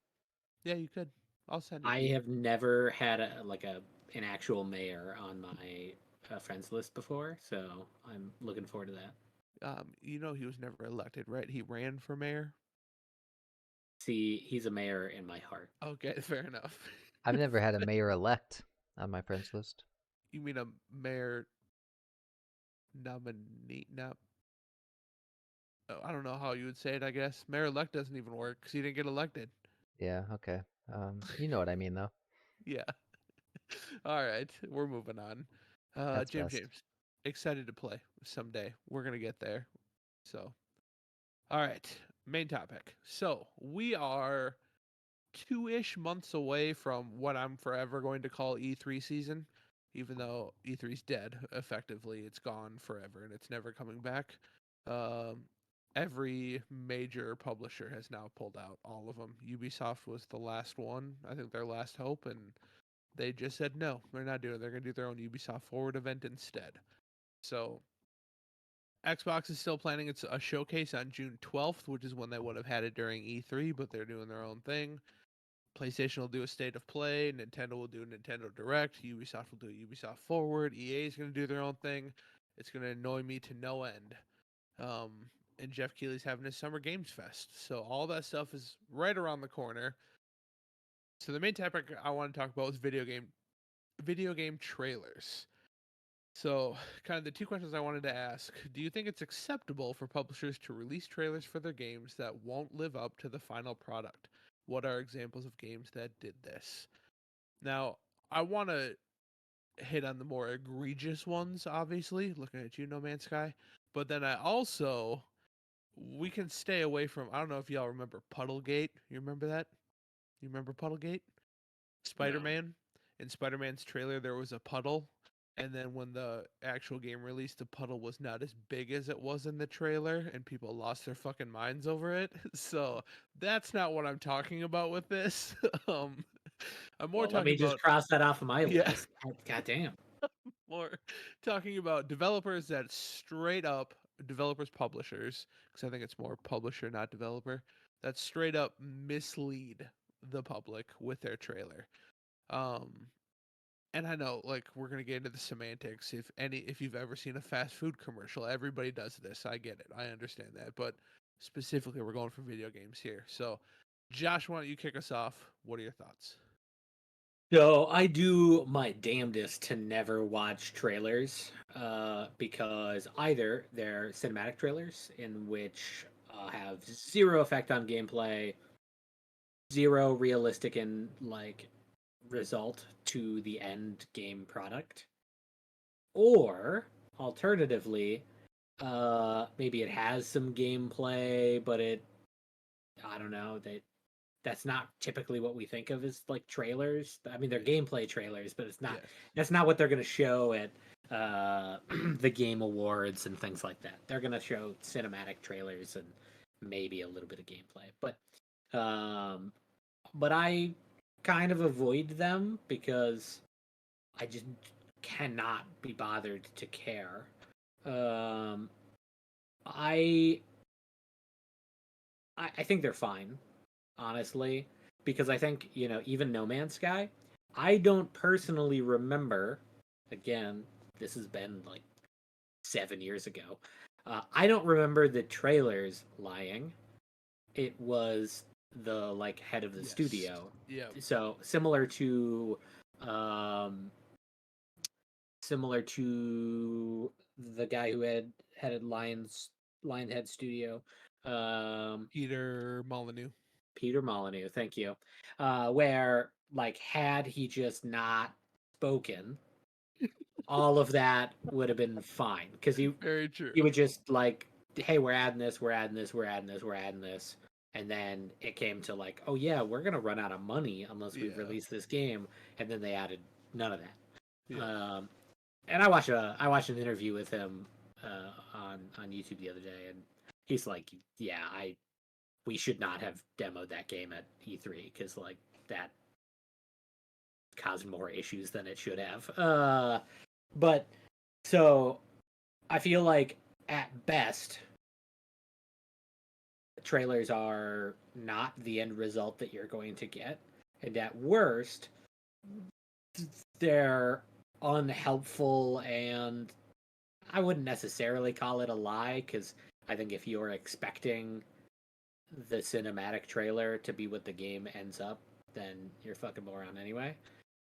Yeah, you could. I'll send it. I to you. have never had an actual mayor on my friends list before, so I'm looking forward to that. You know he was never elected, right? He ran for mayor. See, he's a mayor in my heart. Okay, fair enough. I've never had a mayor-elect on my friends list. You mean a mayor nominee? No, I don't know how you would say it. I guess mayor elect doesn't even work because he didn't get elected. Yeah, okay. You know what I mean, though. Yeah. All right, we're moving on. That's James, best. excited to play someday. We're gonna get there. So, all right, main topic. So we are 2-ish months away from what I'm forever going to call E3 season, even though E3's dead. Effectively, it's gone forever and it's never coming back. Um, every major publisher has now pulled out. All of them. Ubisoft was the last one. I think their last hope, and they just said no, they're not doing it. They're going to do their own Ubisoft Forward event instead. So Xbox is still planning it's a showcase on June 12th, which is when they would have had it during E3, but they're doing their own thing. PlayStation will do a State of Play, Nintendo will do a Nintendo Direct, Ubisoft will do a Ubisoft Forward, EA is going to do their own thing. It's going to annoy me to no end. And Jeff Keighley's having his Summer Games Fest. So all that stuff is right around the corner. So the main topic I want to talk about is video game trailers. So, kind of the two questions I wanted to ask. Do you think it's acceptable for publishers to release trailers for their games that won't live up to the final product? What are examples of games that did this? Now, I want to hit on the more egregious ones, obviously, looking at you, No Man's Sky. But then we can stay away from, I don't know if y'all remember Puddlegate. You remember that? You remember Puddlegate? Spider-Man. In Spider-Man's trailer, there was a puddle. And then when the actual game released, the puddle was not as big as it was in the trailer, and people lost their fucking minds over it. So that's not what I'm talking about with this. I'm more Well, let talking me just about cross that off of my yeah, list. God damn. more talking about developers that straight up developers publishers, because I think it's more publisher not developer, that straight up mislead the public with their trailer. Um, and I know, like, we're gonna get into the semantics. If you've ever seen a fast food commercial, everybody does this. I get it. I understand that. But specifically, we're going for video games here. So, Josh, why don't you kick us off? What are your thoughts? So I do my damnedest to never watch trailers, because either they're cinematic trailers in which have zero effect on gameplay, zero realistic and like result to the end game product. Or alternatively, maybe it has some gameplay, but I don't know, that's not typically what we think of as like trailers. I mean, they're gameplay trailers, but it's not. Yes. That's not what they're going to show at the Game Awards and things like that. They're going to show cinematic trailers and maybe a little bit of gameplay. But I kind of avoid them because I just cannot be bothered to care. Um, I I think they're fine, honestly, because I think, even No Man's Sky, I don't personally remember, again, this has been like 7 years ago. I don't remember the trailers lying. It was the like head of the Yes. studio. Yeah. So similar to the guy who headed Lionhead Studio. Peter Molyneux. Peter Molyneux, thank you. Where like had he just not spoken, all of that would have been fine because Very true. he would just like, hey, we're adding this, we're adding this, we're adding this, we're adding this, and then it came to like, oh yeah, we're gonna run out of money unless we release this game, and then they added none of that. Yeah. And I watched an interview with him on YouTube the other day, and he's like, yeah, we should not have demoed that game at E3 because like that caused more issues than it should have. But so I feel like at best trailers are not the end result that you're going to get, and at worst they're unhelpful, and I wouldn't necessarily call it a lie because I think if you're expecting the cinematic trailer to be what the game ends up, then you're a fucking moron anyway.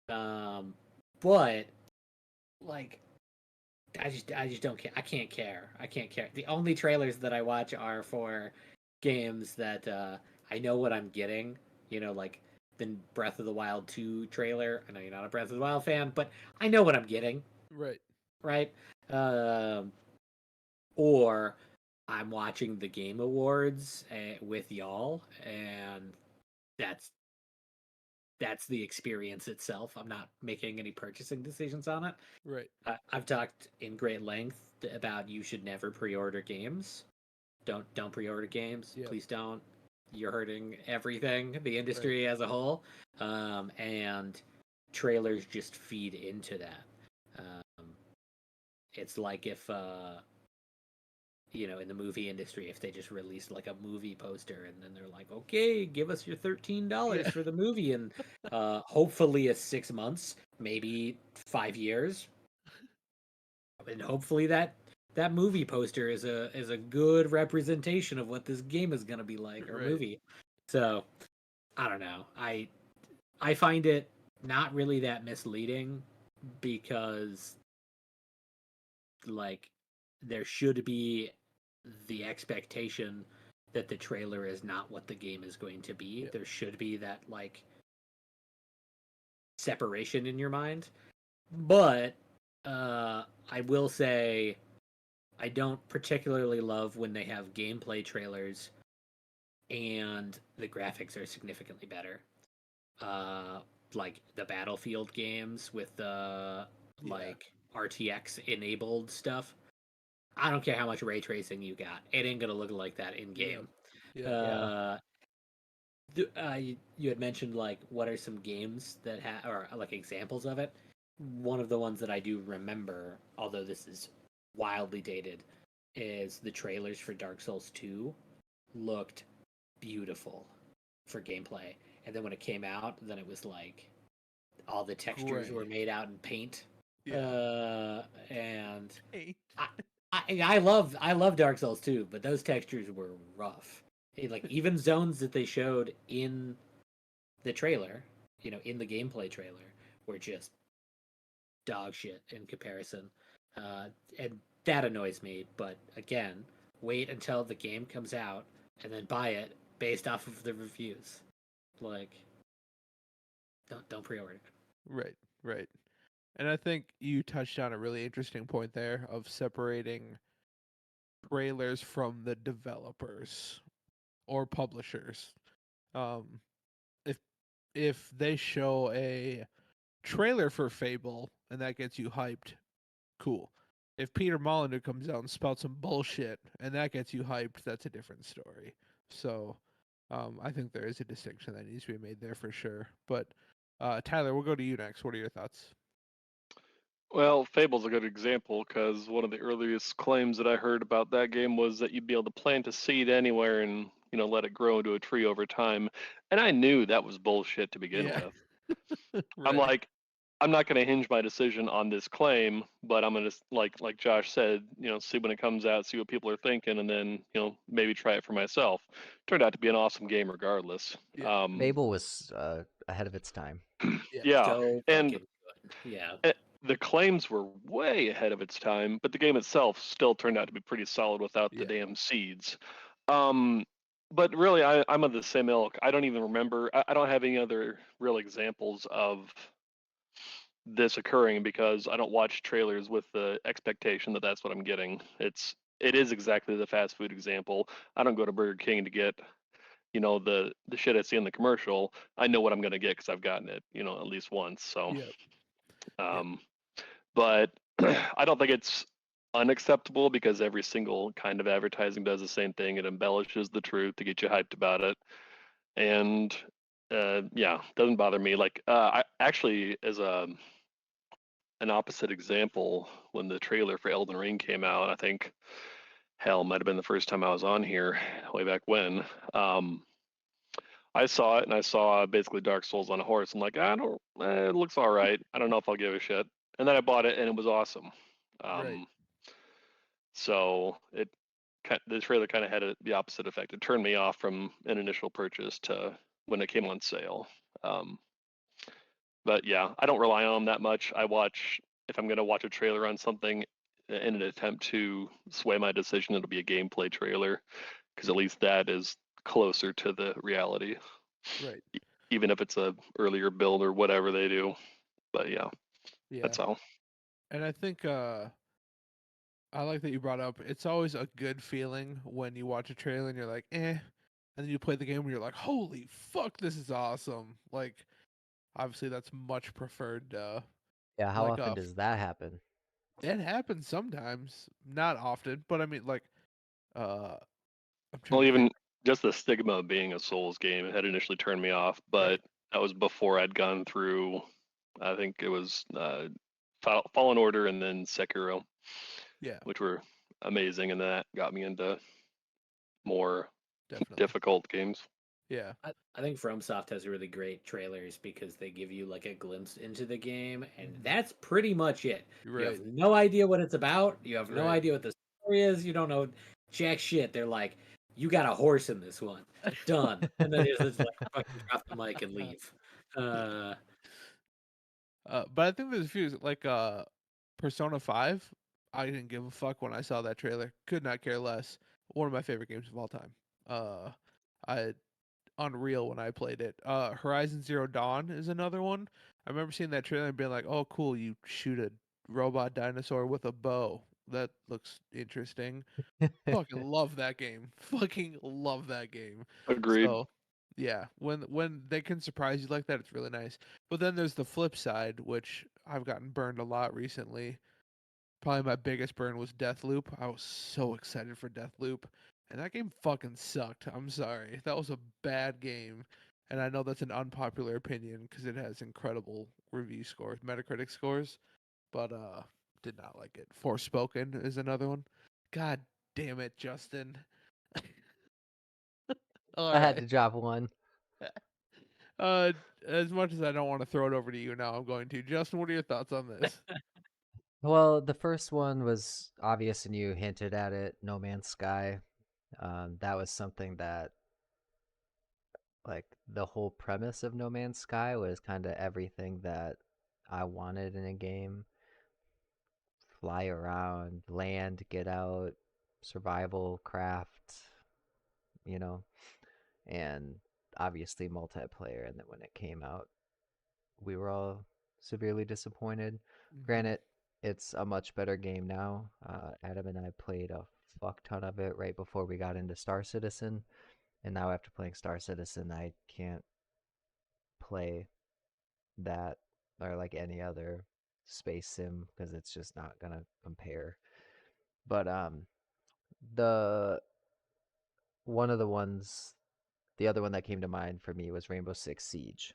But like, I just don't care. I can't care. I can't care. The only trailers that I watch are for games that I know what I'm getting. Like the Breath of the Wild 2 trailer. I know you're not a Breath of the Wild fan, but I know what I'm getting. Right. Right. Or I'm watching the Game Awards with y'all, and that's the experience itself. I'm not making any purchasing decisions on it. Right. I've talked in great length about you should never pre-order games. Don't pre-order games. Yep. Please don't. You're hurting everything, the industry as a whole. And trailers just feed into that. It's like if in the movie industry, if they just released like a movie poster and then they're like, okay, give us your $13 for the movie, and hopefully it's 6 months, maybe 5 years, and hopefully that movie poster is a good representation of what this game is going to be like, or movie. So I don't know. I find it not really that misleading because like there should be the expectation that the trailer is not what the game is going to be. Yep. There should be that like separation in your mind. But I will say I don't particularly love when they have gameplay trailers and the graphics are significantly better. Like the Battlefield games with the like RTX enabled stuff. I don't care how much ray tracing you got. It ain't gonna look like that in game. You had mentioned like what are some games that have or like examples of it. One of the ones that I do remember, although this is wildly dated, is the trailers for Dark Souls 2 looked beautiful for gameplay. And then when it came out, then it was like all the textures were made out in paint. And I love Dark Souls 2, but those textures were rough. Like even zones that they showed in the trailer, in the gameplay trailer, were just dog shit in comparison. And that annoys me. But again, wait until the game comes out and then buy it based off of the reviews. Like, don't pre-order it. Right, right. And I think you touched on a really interesting point there of separating trailers from the developers or publishers. Um, if if they show a trailer for Fable and that gets you hyped, cool. If Peter Molyneux comes out and spouts some bullshit and that gets you hyped, that's a different story. So, I think there is a distinction that needs to be made there for sure. But Tyler, we'll go to you next. What are your thoughts? Well, Fable's a good example because one of the earliest claims that I heard about that game was that you'd be able to plant a seed anywhere and let it grow into a tree over time. And I knew that was bullshit to begin Yeah. with. I'm Right. like, I'm not going to hinge my decision on this claim, but I'm going to like Josh said, see when it comes out, see what people are thinking, and then maybe try it for myself. Turned out to be an awesome game regardless. Yeah. Fable was ahead of its time. Yeah. Yeah, So and fucking good. Yeah. the claims were way ahead of its time, but the game itself still turned out to be pretty solid without the Yeah. damn seeds. But really, I'm of the same ilk. I don't even remember. I don't have any other real examples of this occurring because I don't watch trailers with the expectation that that's what I'm getting. It is exactly the fast food example. I don't go to Burger King to get the shit I see in the commercial. I know what I'm gonna get because I've gotten it at least once. So, Yep. um, but I don't think it's unacceptable because every single kind of advertising does the same thing. It embellishes the truth to get you hyped about it, and yeah, doesn't bother me. Like I actually, as an opposite example, when the trailer for Elden Ring came out, I think hell might have been the first time I was on here way back when. I saw it and I saw basically Dark Souls on a horse. I'm like, it looks all right. I don't know if I'll give a shit. And then I bought it and it was awesome. Right. So the trailer kind of had the opposite effect. It turned me off from an initial purchase to when it came on sale. Um, but yeah, I don't rely on them that much. If I'm going to watch a trailer on something in an attempt to sway my decision, it'll be a gameplay trailer because at least that is closer to the reality, Right. even if it's a earlier build or whatever they do. But yeah, Yeah. that's all. And I think I like that you brought up it's always a good feeling when you watch a trailer and you're like, and then you play the game and you're like, holy fuck, this is awesome. Like, obviously that's much preferred. Yeah, how Like often does that happen? it happens sometimes, not often, but I mean, like, I'm trying Well, to think. even just the stigma of being a Souls game had initially turned me off, Right. but that was before I'd gone through. I think it was Fallen Order and then Sekiro, Yeah, which were amazing, and that got me into more definitely. difficult games. Yeah. I think FromSoft has really great trailers because they give you like a glimpse into the game, and Mhm. that's pretty much it. You Right. have no idea what it's about. You have no Right. idea what the story is. You don't know jack shit. They're like, you got a horse in this one. Done. And then it's like fucking drop the mic and leave. Yeah. Uh, But I think there's a few like Persona 5. I didn't give a fuck when I saw that trailer. Could not care less. One of my favorite games of all time. I unreal when I played it. Horizon Zero Dawn is another one. I remember seeing that trailer and being like, "Oh, cool! You shoot a robot dinosaur with a bow. That looks interesting." Fucking love that game. Fucking love that game. Agreed. So, yeah, when they can surprise you like that, it's really nice. But then there's the flip side, which I've gotten burned a lot recently. Probably my biggest burn was Deathloop. I was so excited for Deathloop, and that game fucking sucked. I'm sorry. That was a bad game. And I know that's an unpopular opinion because it has incredible review scores, Metacritic scores, but did not like it. Forspoken is another one. God damn it, Justin. All I had right. to drop one. Uh, as much as I don't want to throw it over to you now, I'm going to. Justin, what are your thoughts on this? Well, the first one was obvious and you hinted at it, No Man's Sky. That was something that, like, the whole premise of No Man's Sky was kind of everything that I wanted in a game. Fly around, land, get out, survival, craft, you know, and obviously multiplayer. And then when it came out, we were all severely disappointed. Granted, it's a much better game now. Adam and I played a fuck ton of it right before we got into Star Citizen, and now after playing Star Citizen, I can't play that or like any other space sim because it's just not gonna compare. But the one of the ones, the other one that came to mind for me was Rainbow Six Siege,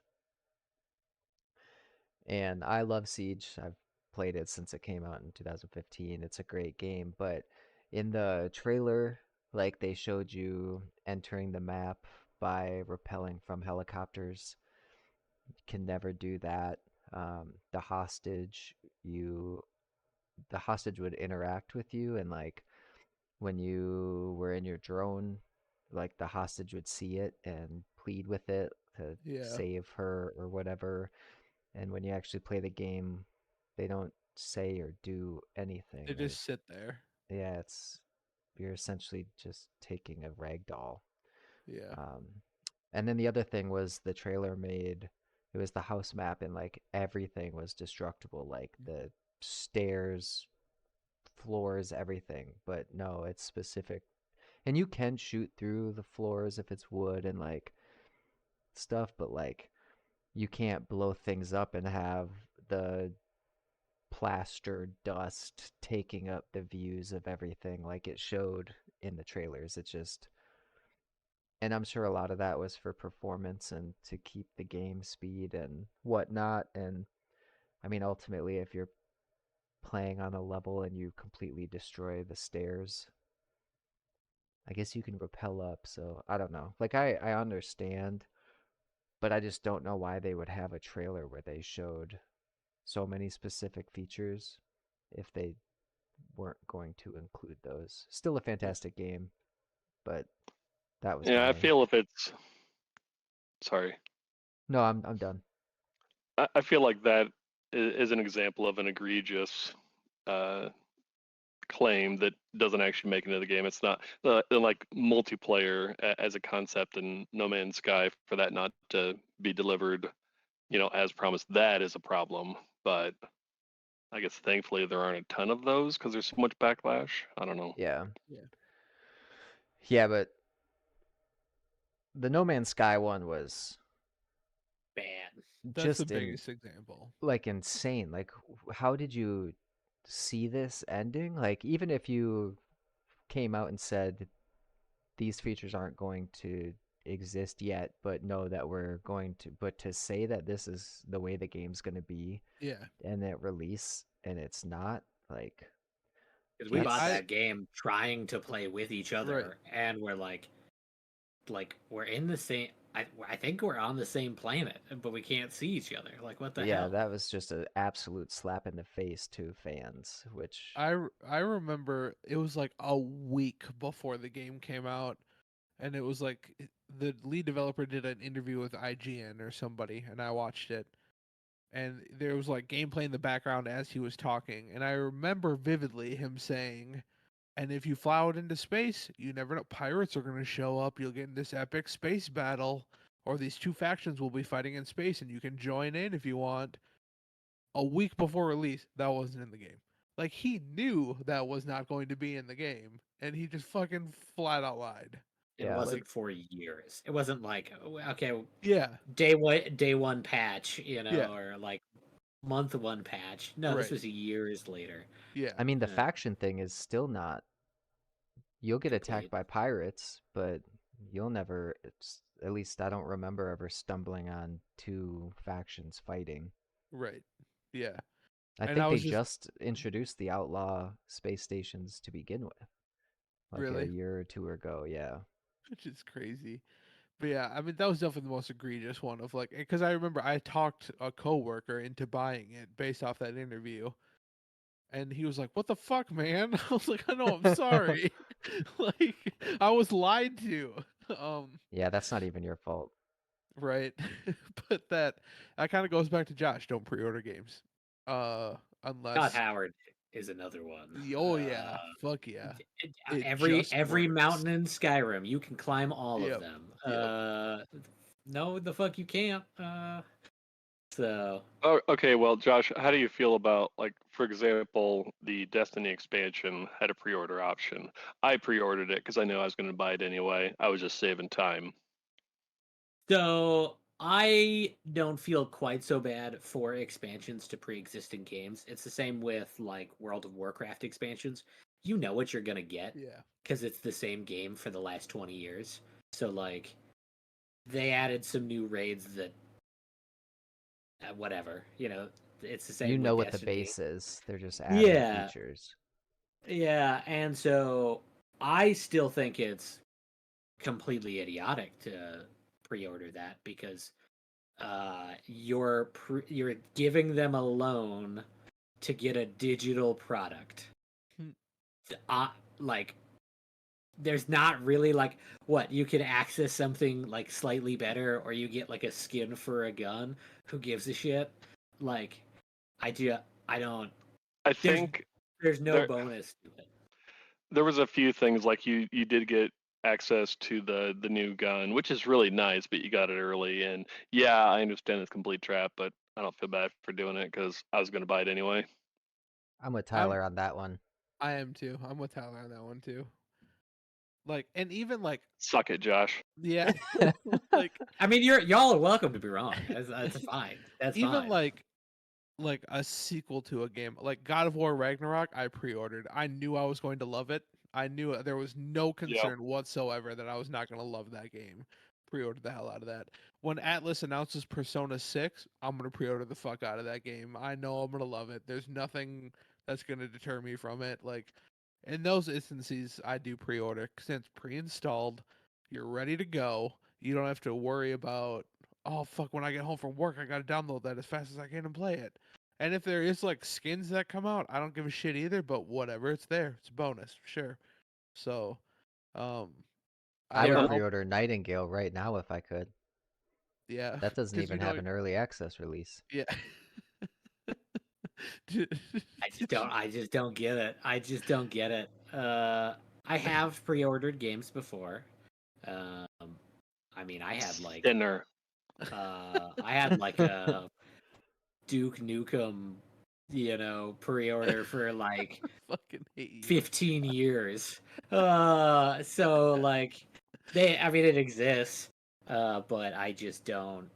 and I love Siege. I've played it since it came out in 2015. It's a great game, but in the trailer, like they showed you entering the map by rappelling from helicopters. You can never do that. The hostage, you the hostage would interact with you, and like when you were in your drone, like the hostage would see it and plead with it to Yeah. save her or whatever. And when you actually play the game, they don't say or do anything. They just sit there. Yeah, it's you're essentially just taking a rag doll. Yeah. And then the other thing was the trailer made it was the house map and like everything was destructible, like the stairs, floors, everything. But no, it's specific. And you can shoot through the floors if it's wood and like stuff, but like you can't blow things up and have the plaster dust taking up the views of everything like it showed in the trailers. It just, and I'm sure a lot of that was for performance and to keep the game speed and whatnot. And I mean, ultimately, if you're playing on a level and you completely destroy the stairs, I guess you can rappel up. So I don't know. Like, I understand, but I just don't know why they would have a trailer where they showed so many specific features if they weren't going to include those. Still a fantastic game, but that was Yeah, I my. feel if it's sorry, No, I'm done. I feel like that is an example of an egregious uh, claim that doesn't actually make it into the game. It's not like multiplayer as a concept in No Man's Sky for that not to be delivered, as promised. That is a problem, but I guess thankfully there aren't a ton of those because there's so much backlash. I don't know. Yeah. Yeah. Yeah, but the No Man's Sky one was Bad. That's the just in biggest example. like insane. Like how did you see this ending? Like even if you came out and said these features aren't going to exist yet, but know that we're going to, but to say that this is the way the game's going to be Yeah. and at release and it's not, like Because we Like bought it's that game trying to play with each other, Right. and we're like we're in the same. I think we're on the same planet, but we can't see each other. Like what the yeah, hell? that was just an absolute slap in the face to fans, which I remember it was like a week before the game came out, and it was like the lead developer did an interview with IGN or somebody, and I watched it, and there was like gameplay in the background as he was talking, and I remember vividly him saying, "And if you fly out into space, you never know. Pirates are going to show up. You'll get in this epic space battle, or these two factions will be fighting in space, and you can join in if you want." A week before release, that wasn't in the game. Like he knew that was not going to be in the game, and he just fucking flat out lied. It yeah, wasn't Like, for years. It wasn't like okay, yeah, day one patch, yeah, or like month one patch. No, this right, was years later. yeah, I mean the Uh, faction thing is still not, you'll get attacked complete. by pirates, but you'll never, it's, at least I don't remember ever stumbling on two factions fighting. right, yeah. I And I think they was just just introduced the outlaw space stations to begin with, like a really, year or two ago. Yeah. which is crazy. But yeah, I mean that was definitely the most egregious one of like, because I remember I talked a coworker into buying it based off that interview, and he was like, "What the fuck, man?" I was like, "I know, I'm sorry." Like I was lied to. Um, Yeah, that's not even your fault. right. But that kind of goes back to Josh. Don't pre-order games, Scott unless Howard. is another one. Oh yeah, fuck yeah. It Every just every works. mountain in Skyrim, you can climb all Yep, of them. yep. No, the fuck you can't. So Oh, okay. Well, Josh, how do you feel about, like, for example, the Destiny expansion had a pre-order option? I pre-ordered it because I knew I was going to buy it anyway. I was just saving time. So I don't feel quite so bad for expansions to pre-existing games. It's the same with like World of Warcraft expansions. You know what you're gonna get Yeah. because it's the same game for the last 20 years. So like they added some new raids that whatever, it's the You same know with what the Destiny. base is. They're just adding Yeah, features. yeah, and so I still think it's completely idiotic to pre-order that because you're giving them a loan to get a digital product. Hmm. Like there's not really like what you can access something like slightly better, or you get like a skin for a gun. Who gives a shit? Like I don't. I There's think there's no there bonus to it. there was a few things, like you did get access to the new gun, which is really nice, but you got it early. And yeah, I understand it's complete trap, but I don't feel bad for doing it because I was going to buy it anyway. I'm with I'm Tyler on that one. I am too. I'm with Tyler on that one too. Like, and even like, Suck it, Josh. yeah, like I mean, y'all are welcome to be wrong. That's fine. That's even fine. like a sequel to a game like God of War Ragnarok. I pre-ordered. I knew I was going to love it. I knew there was no Yeah. concern whatsoever that I was not going to love that game. Pre-ordered the hell out of that. When Atlas announces Persona 6, I'm going to pre-order the fuck out of that game. I know I'm going to love it. There's nothing that's going to deter me from it. Like in those instances, I do pre-order because it's pre-installed. You're ready to go. You don't have to worry about, oh fuck, when I get home from work, I gotta download that as fast as I can and play it. And if there is like skins that come out, I don't give a shit either. But whatever, it's there. It's a bonus, sure. So, um, I There would are pre-order Nightingale right now if I could. yeah, That doesn't because even have an early access release. yeah. I just don't get it. I just don't get it. I have pre-ordered games before. Um, I mean, Dinner. I had like a Duke Nukem, pre-order for like Fucking hate you. 15 years. So like I mean, it exists. But I just don't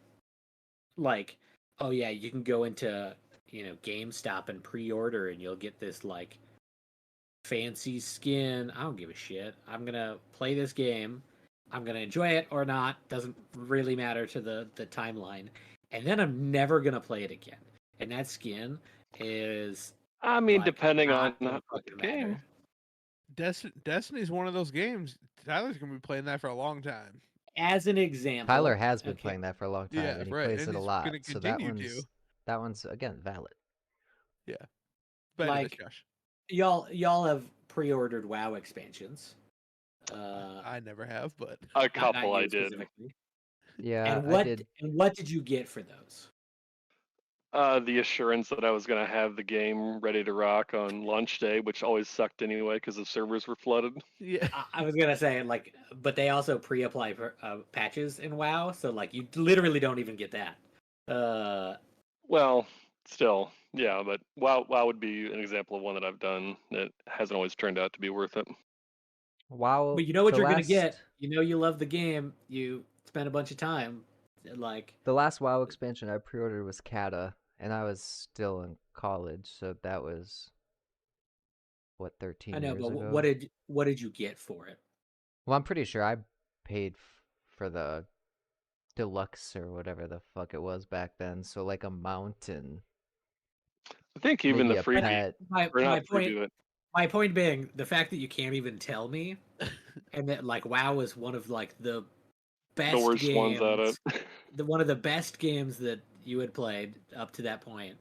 like. Oh yeah, you can go into GameStop and pre-order, and you'll get this like fancy skin. I don't give a shit. I'm gonna play this game. I'm gonna enjoy it or not. Doesn't really matter to the timeline. And then I'm never gonna play it again. And that skin is I mean, like depending on not gonna the fucking game. matter. Destiny's one of those games. Tyler's gonna be playing that for a long time. As an example, Tyler has been okay, playing that for a long time, Yeah, and he right. plays And it a he's lot. gonna So that continue to. one's again valid. Yeah. But anyways, like Josh, y'all have pre-ordered WoW expansions. I never have, but A Not couple I you did. specifically. Yeah, And I did. what did you get for those? The assurance that I was going to have the game ready to rock on launch day, which always sucked anyway because the servers were flooded. yeah. I was gonna say like, but they also pre-apply for, patches in WoW, so like you literally don't even get that. Well, still, yeah, but WoW would be an example of one that I've done that hasn't always turned out to be worth it. WoW. But you know what The you're gonna last get. You know you love the game. You spend a bunch of time, like the last WoW expansion I pre-ordered was Kata, and I was still in college, so that was what I 13 know. years But ago. what did you get for it? Well, I'm pretty sure I paid for the deluxe or whatever the fuck it was back then. So like a mount and I think even the maybe a freebie, pet. or My not point freebie, but my point being the fact that you can't even tell me, and that like WoW is one of like the the best worst ones at games, it. one of the best games that you had played up to that point.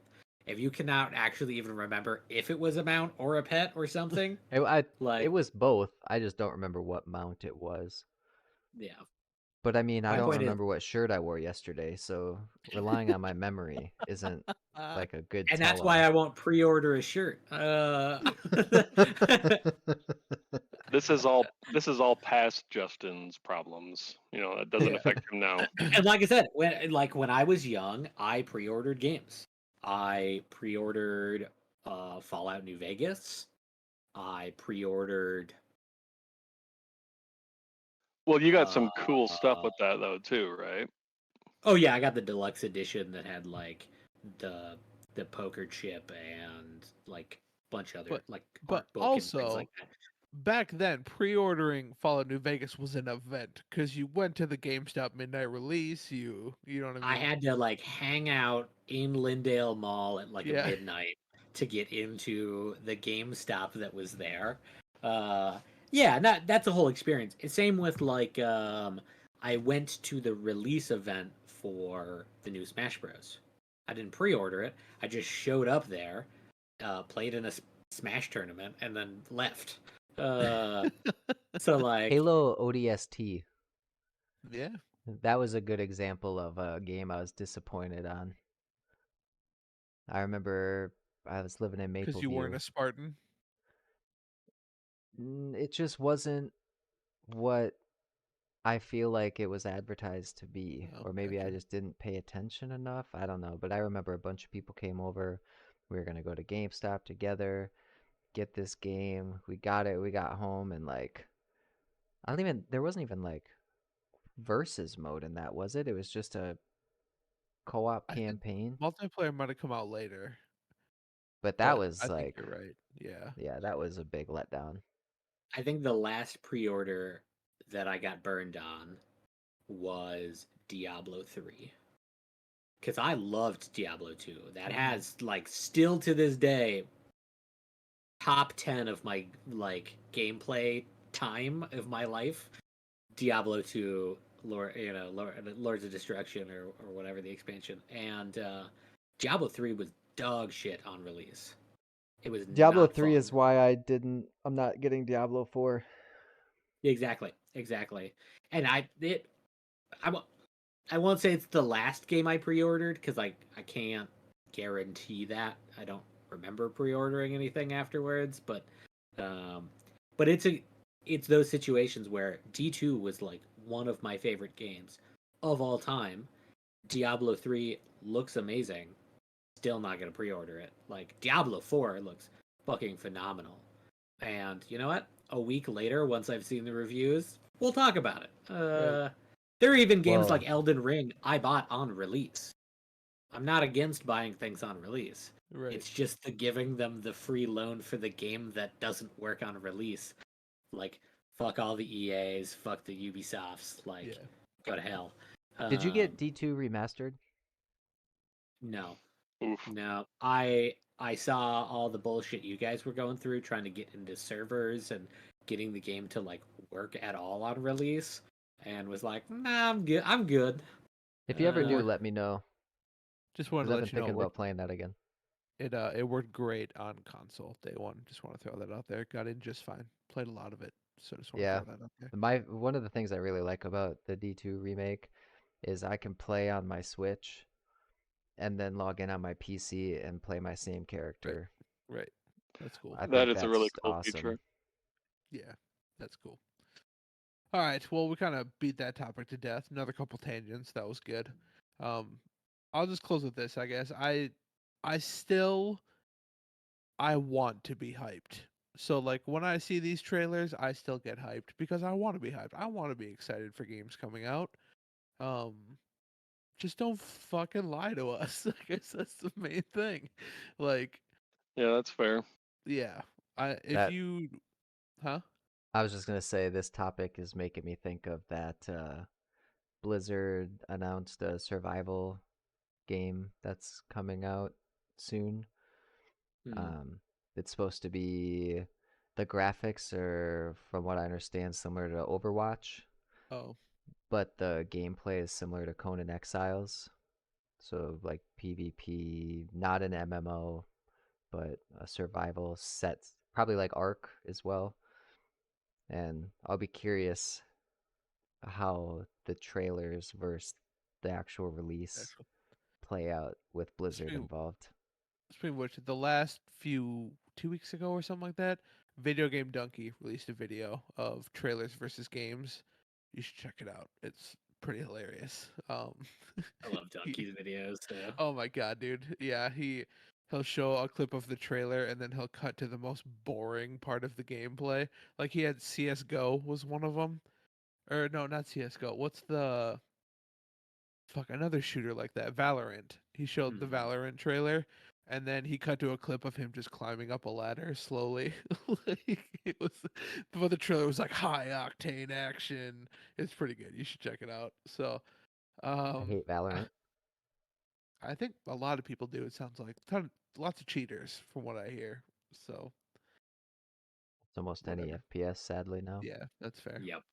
If you cannot actually even remember if it was a mount or a pet or something, It like was both. I just don't remember what mount it was. yeah. But I mean, I My don't point is, remember what shirt I wore yesterday, so relying on my memory isn't like a good And that's tell-all. why I won't pre-order a shirt. This is all past Justin's problems. That doesn't Yeah. affect him now. And like I said, when I was young, I pre-ordered games. I pre-ordered Fallout New Vegas. I pre-ordered. Well, you got some cool stuff Uh, with that though too, right? oh yeah, I got the deluxe edition that had like the the poker chip and like a bunch of other But like but art book and things like also that. back then, pre-ordering Fallout New Vegas was an event because you went to the GameStop midnight release. You know what I I mean? had to like hang out in Lindale Mall at like a Yeah. midnight to get into the GameStop that was there. Uh, yeah, that's a whole experience. Same with like I went to the release event for the new Smash Bros. I didn't pre-order it. I just showed up there, played in a Smash tournament, and then left. Uh, so like Halo ODST. Yeah. That was a good example of a game I was disappointed on. I remember I was living in Because you weren't Mapleview. a Spartan. It just wasn't what I feel like it was advertised to be, Oh, or maybe I gotcha. just didn't pay attention enough. I don't know, but I remember a bunch of people came over. We were gonna go to GameStop together, get this game. We got it. We got home, and like, I don't even. There wasn't even like versus mode in that, was it? It was just a co-op I think campaign. multiplayer might have come out later, But that but was I think like, you're right. Yeah. yeah, that was a big letdown. I think the last pre-order that I got burned on was Diablo 3. Because I loved Diablo 2. That has, like, still to this day, top 10 of my, like, gameplay time of my life. Diablo 2, Lords of Destruction, or whatever the expansion. And Diablo 3 was dog shit on release. It was Diablo not 3 fun. is why I'm not getting Diablo 4. Exactly. And I, I won't say it's the last game I pre-ordered because I can't guarantee that. I don't remember pre-ordering anything afterwards, um, but it's those situations where D2 was like one of my favorite games of all time. Diablo 3 looks amazing. Still not gonna pre-order it. Like Diablo 4 looks fucking phenomenal. And you know what? A week later, once I've seen the reviews, we'll talk about it. Right. There are even games Well, like Elden Ring I bought on release. I'm not against buying things on release. Right. It's just the giving them the free loan for the game that doesn't work on release. Like, fuck all the EAs, fuck the Ubisofts, like, Yeah. go to hell. did you get D2 remastered? No. Oof. No. I saw all the bullshit you guys were going through trying to get into servers and getting the game to like work at all on release and was like, nah, I'm good. I'm good. If you ever do, Work. let me know, Just wanted because to I've been let you know thinking it about worked. playing that again. It worked great on console day one. Just want to throw that out there. Got in just fine. Played a lot of it, so just want to Yeah. throw that out there. One of the things I really like about the D2 remake is I can play on my Switch and then log in on my PC and play my same Right. character. Right. That's cool. I That think is a really that's cool awesome. feature. Yeah. That's cool. All right. Well, we kind of beat that topic to death. Another couple tangents. That was good. Um, I'll just close with this. I guess I still I want to be hyped. So like when I see these trailers, I still get hyped because I want to be hyped. I want to be excited for games coming out. Um, just don't fucking lie to us. I guess that's the main thing. Like, Yeah, that's fair. yeah. If That you huh? I was just gonna say this topic is making me think of that Blizzard announced a survival game that's coming out soon. Hmm. Um, it's supposed to be the graphics are, from what I understand, similar to Overwatch, Oh, but the gameplay is similar to Conan Exiles. So like PvP, not an MMO, but a survival set, probably like Ark as well. And I'll be curious how the trailers versus the actual release actually. play out with Blizzard Speaking, involved. speaking of which, the last 2 weeks ago or something like that, Video Game Donkey released a video of trailers versus games. You should check it out. It's pretty hilarious. I love he- Donkey's videos too. oh my god, dude. Yeah, he'll show a clip of the trailer and then he'll cut to the most boring part of the gameplay. Like he had CS:GO was one of them. Or no, not CS:GO. What's the another shooter like that? Valorant. He showed the Mhm. Valorant trailer and then he cut to a clip of him just climbing up a ladder slowly. Like it was but the trailer was like high octane action. It's pretty good. You should check it out. So I um hate Valorant. I think a lot of people do. It sounds like lots of cheaters from what I hear. So It's almost any whatever. FPS, sadly now. Yeah, that's fair. Yep.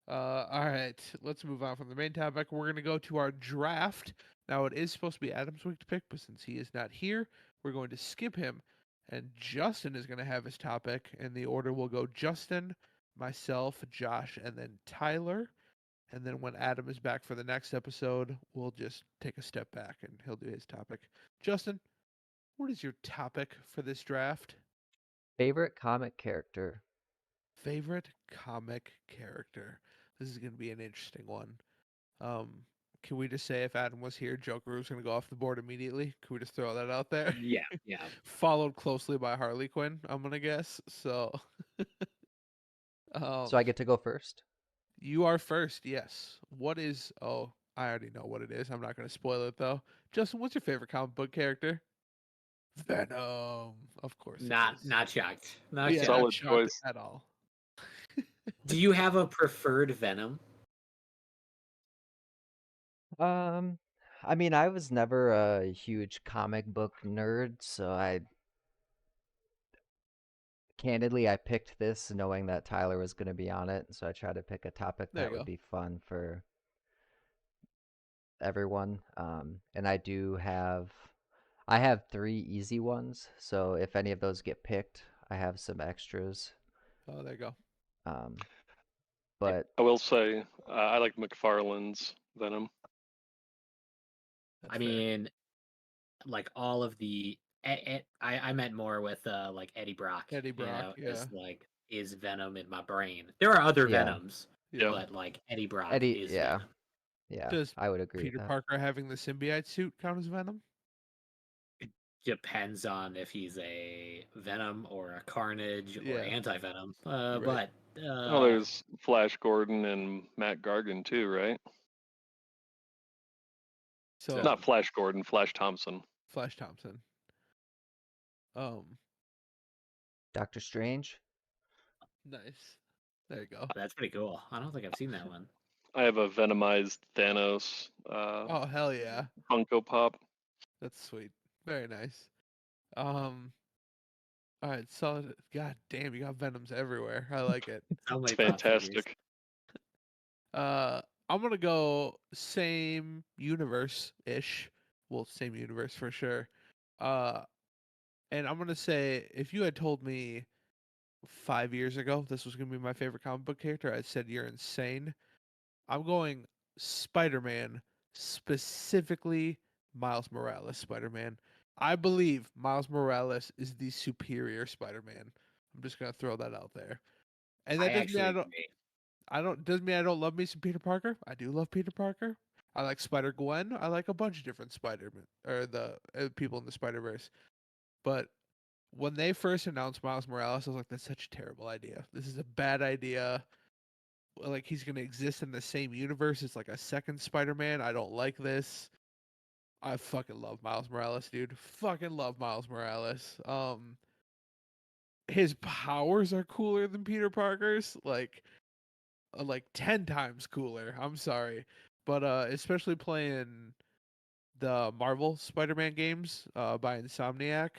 All right, let's move on from the main topic. We're gonna go to our draft. Now it is supposed to be Adam's week to pick, but since he is not here, we're going to skip him, and Justin is gonna have his topic. And the order will go Justin, myself, Josh, and then Tyler. And then when Adam is back for the next episode, we'll just take a step back and he'll do his topic. Justin, what is your topic for this draft? Favorite comic character? Favorite comic character. This is going to be an interesting one. Um, can we just say if Adam was here, Joker was going to go off the board immediately? Can we just throw that out there? Yeah, yeah. Followed closely by Harley Quinn, I'm going to guess. So, So I get to go first? you are first, yes. What is? Oh, I already know what it is. I'm not going to spoil it though. Justin, what's your favorite comic book character? Venom, of course it Not is. not shocked. Not Yeah, shocked. Solid not shocked choice. at all. Do you have a preferred Venom? I mean, I was never a huge comic book nerd, so candidly I picked this knowing that Tyler was going to be on it, so I tried to pick a topic There that you would go. be fun for everyone. And I have 3 easy ones, so if any of those get picked, I have some extras. Oh, there you go. Um, but I will say I like McFarlane's Venom. That's I fair. mean, like all of the I meant more with like Eddie Brock. Eddie Brock, yeah. As like is Venom in my brain. There are other Yeah. Venoms, Yeah. but like Eddie Brock Eddie, is yeah, Venom. yeah, Does I would agree with Peter that. Parker having the symbiote suit count as Venom? Depends on if he's a Venom or a Carnage or Yeah. anti-Venom. Right. But Oh, there's Flash Gordon and Matt Gargan too, right? So Not Flash Gordon, Flash Thompson. Flash Thompson. Doctor Strange? Nice. There you go. that's pretty cool. I don't think I've seen that one. I have a Venomized Thanos Oh hell yeah. Funko Pop. That's sweet. Very nice. All right, solid. God damn, you got Venoms everywhere. I like it. So It's many pop figures. fantastic. I'm gonna go same universe ish. Well, same universe for sure. And I'm gonna say if you had told me 5 years ago this was gonna be my favorite comic book character, I said you're insane. I'm going Spider-Man, specifically Miles Morales Spider-Man. I believe Miles Morales is the superior Spider-Man. I'm just gonna throw that out there. And I that doesn't mean actually agree. doesn't mean I don't love me some Peter Parker. I do love Peter Parker. I like Spider Gwen. I like a bunch of different Spider-Man or the people in the Spider-Verse. But when they first announced Miles Morales, I was like, that's such a terrible idea. This is a bad idea. Like he's gonna exist in the same universe. It's like a second Spider-Man. I don't like this. I fucking love Miles Morales, dude. Fucking love Miles Morales. His powers are cooler than Peter Parker's. Like 10 times cooler. I'm sorry. But especially playing the Marvel Spider-Man games by Insomniac,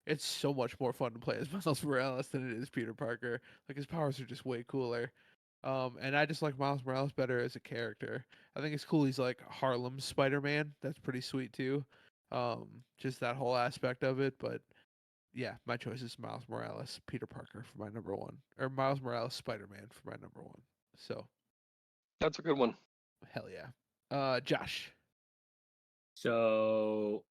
it's so much more fun to play as Miles Morales than it is Peter Parker. Like his powers are just way cooler. And I just like Miles Morales better as a character. I think it's cool he's like Harlem Spider-Man. That's pretty sweet too. Just that whole aspect of it. But yeah, my choice is Miles Morales, Peter Parker for my number one, or Miles Morales, Spider-Man for my number one. So That's a good one. hell yeah. Josh. So,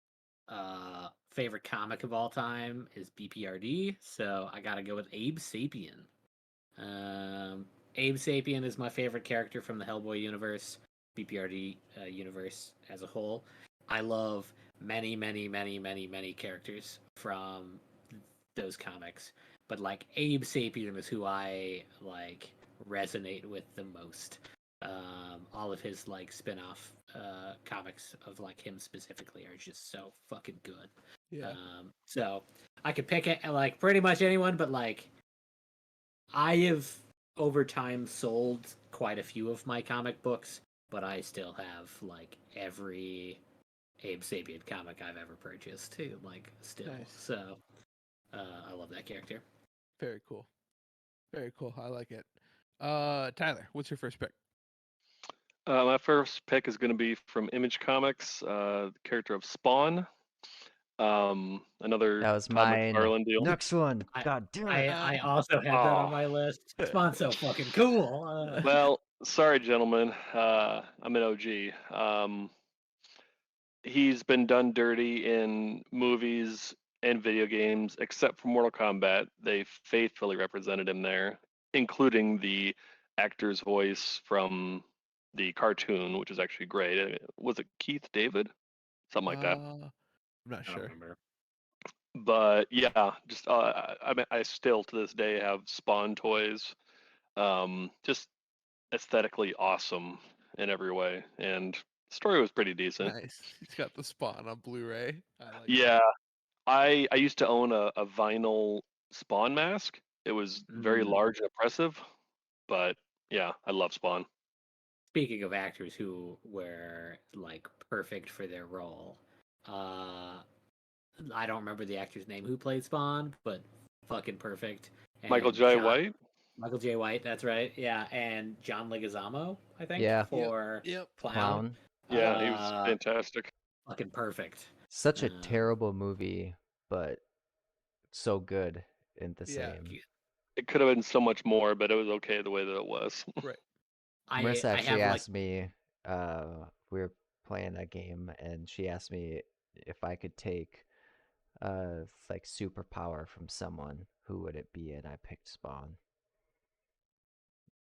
favorite comic of all time is BPRD. So I gotta go with Abe Sapien. Abe Sapien is my favorite character from the Hellboy universe, BPRD universe as a whole. I love many characters from those comics, but like Abe Sapien is who I like resonate with the most. All of his like spin-off comics of like him specifically are just so fucking good. Yeah. So I could pick it like pretty much anyone, but like I have over time sold quite a few of my comic books, but I still have like every Abe Sapien comic I've ever purchased, like still. Nice. So I love that character. Very cool. Very cool. I like it. Tyler, what's your first pick? My first pick is going to be from Image Comics, the character of Spawn. Another That was Todd mine. McFarlane deal. Next one. I- God damn it. I also had that on my list. Spawn's so fucking cool. Well, sorry, gentlemen. I'm an OG. He's been done dirty in movies and video games, except for Mortal Kombat. They faithfully represented him there, including the actor's voice from the cartoon, which is actually great. Was it Keith David? Something like that. I'm not I don't sure. remember. But yeah, just I mean, I still to this day have Spawn toys. Just aesthetically awesome in every way, and the story was pretty decent. Nice. He's got the Spawn on Blu-ray. I like Yeah, I used to own a vinyl Spawn mask. It was very Mm. large and oppressive, but yeah, I love Spawn. Speaking of actors who were like perfect for their role, I don't remember the actor's name who played Spawn, but fucking perfect. Michael And J. White. Michael J. White, that's right. Yeah, and John Leguizamo, I think, Yeah. for Yep. Clown. Clown. Yeah, he was fantastic. Fucking perfect. Such a Um, terrible movie, but so good in the Yeah. same. It could have been so much more, but it was okay the way that it was. Right. Marissa I actually have like asked me, we were playing a game, and she asked me if I could take like superpower from someone, who would it be? And I picked Spawn.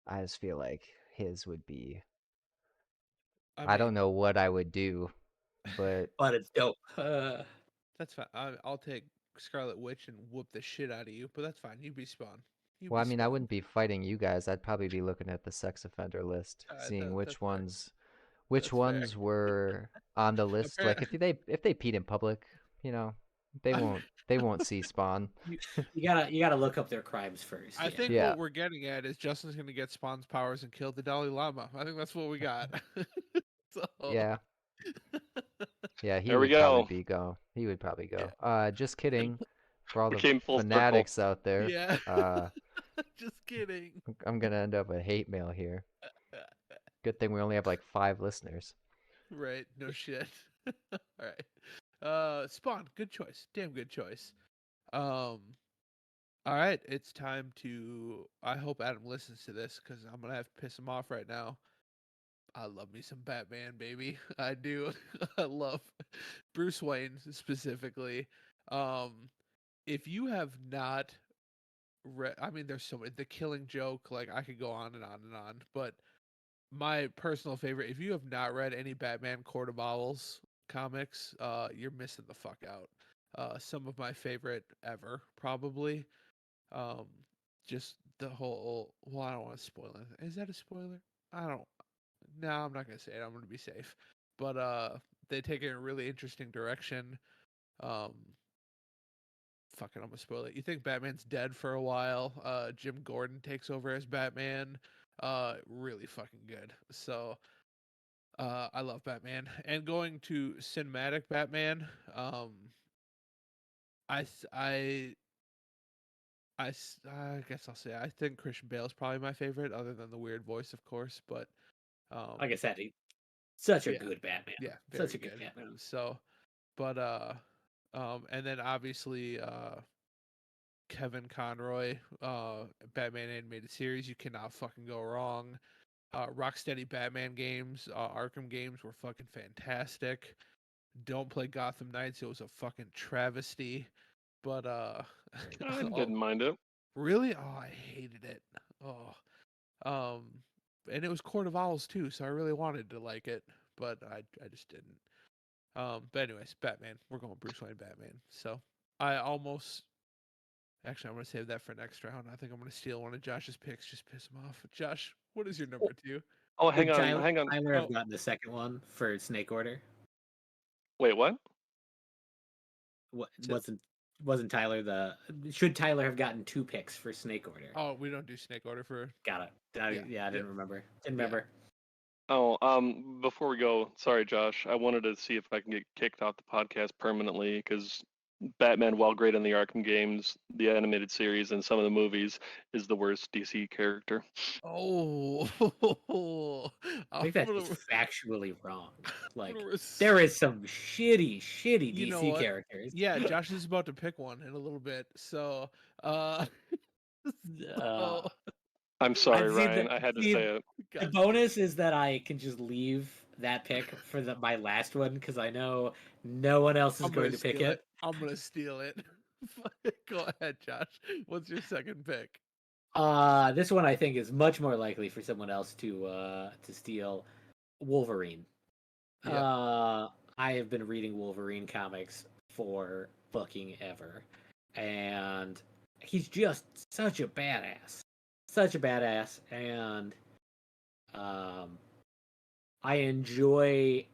I just feel like his would be. I don't know what I would do, but but it's dope. That's fine. I'll take Scarlet Witch and whoop the shit out of you, but that's fine. You be Spawn. You well, I be mean, I Spawn. wouldn't be fighting you guys. I'd probably be looking at the sex offender list, seeing That's which fair. ones which That's fair. ones were on the list. Like if they peed in public, they won't see Spawn. You gotta look up their crimes first. I think Yeah. what we're getting at is Justin's gonna get Spawn's powers and kill the Dalai Lama. I think that's what we got. So Yeah. Yeah, he There we would probably go. He would probably Yeah. go. Just kidding. For all We the came full circle. fanatics out there. Yeah. Just kidding. I'm gonna end up with hate mail here. Good thing we only have like 5 listeners. Right. No shit. All right. Spawn. Good choice. Damn good choice. All right. It's time to. I hope Adam listens to this because I'm gonna have to piss him off right now. I love me some Batman, baby. I do. I love Bruce Wayne specifically. If you have not read, I mean, there's so many. The Killing Joke, like I could go on and on and on. But my personal favorite, if you have not read any Batman Court of Owls comics, you're missing the fuck out. Some of my favorite ever, probably. Um, just the whole. Well, I don't want to spoil it. Is that a spoiler? I don't. No, I'm not gonna say it. I'm gonna be safe. But they take it in a really interesting direction. Um, fucking, I'm gonna spoil it. You think Batman's dead for a while? Jim Gordon takes over as Batman. Really fucking good. So, I love Batman. And going to cinematic Batman, I s- I guess I'll say I think Christian Bale's probably my favorite, other than the weird voice, of course. But Like I said, such a yeah, good Batman. yeah, Such very a good good. Batman. So, but and then obviously Kevin Conroy, Batman animated series, you cannot fucking go wrong. Rocksteady Batman games, Arkham games were fucking fantastic. don't play Gotham Knights. It was a fucking travesty. But I oh, didn't mind it. really? Oh, I hated it. Oh, um, and it was Court of Owls too, so I really wanted to like it, but I just didn't. But anyways, Batman. We're going Bruce Wayne Batman. So I almost actually I'm gonna save that for next round. I think I'm gonna steal one of Josh's picks, just piss him off. Josh, what is your number two? Oh, hang Would on, Tyler, hang on. Tyler Oh, have gotten the second one for Snake Order? Wait, what? What t- wasn't Tyler the? Should Tyler have gotten 2 picks for Snake Order? oh, we don't do snake order for. Got it. Yeah, Yeah, I yeah, didn't remember. Didn't yeah. remember. Oh, before we go, sorry, Josh. I wanted to see if I can get kicked off the podcast permanently because Batman, while great in the Arkham games, the animated series, and some of the movies, is the worst DC character. Oh, I I'm think that's gonna, just factually wrong. I'm Like gonna there res- is some shitty you know DC what? characters. Yeah, Josh is about to pick one in a little bit. So, uh, Uh, so, I'm I sorry, see Ryan. I had to say it. the God, bonus is that I can just leave that pick for my last one because I know no one else is I'm gonna going to pick steal it. it. I'm gonna steal it. Go ahead, Josh. What's your second pick? This one I think is much more likely for someone else to steal. Wolverine. Yep. Uh, I have been reading Wolverine comics for fucking ever, and he's just such a badass, and um, I enjoy.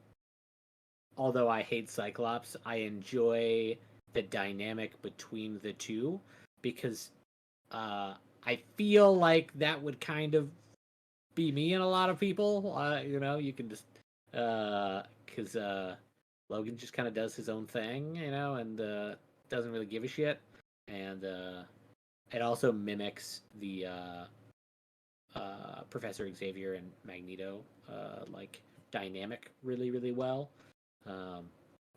Although I hate Cyclops, I enjoy the dynamic between the two because I feel like that would kind of be me and a lot of people. You can just because Logan just kind of does his own thing, and doesn't really give a shit, and it also mimics the Professor Xavier and Magneto like dynamic really well. Um,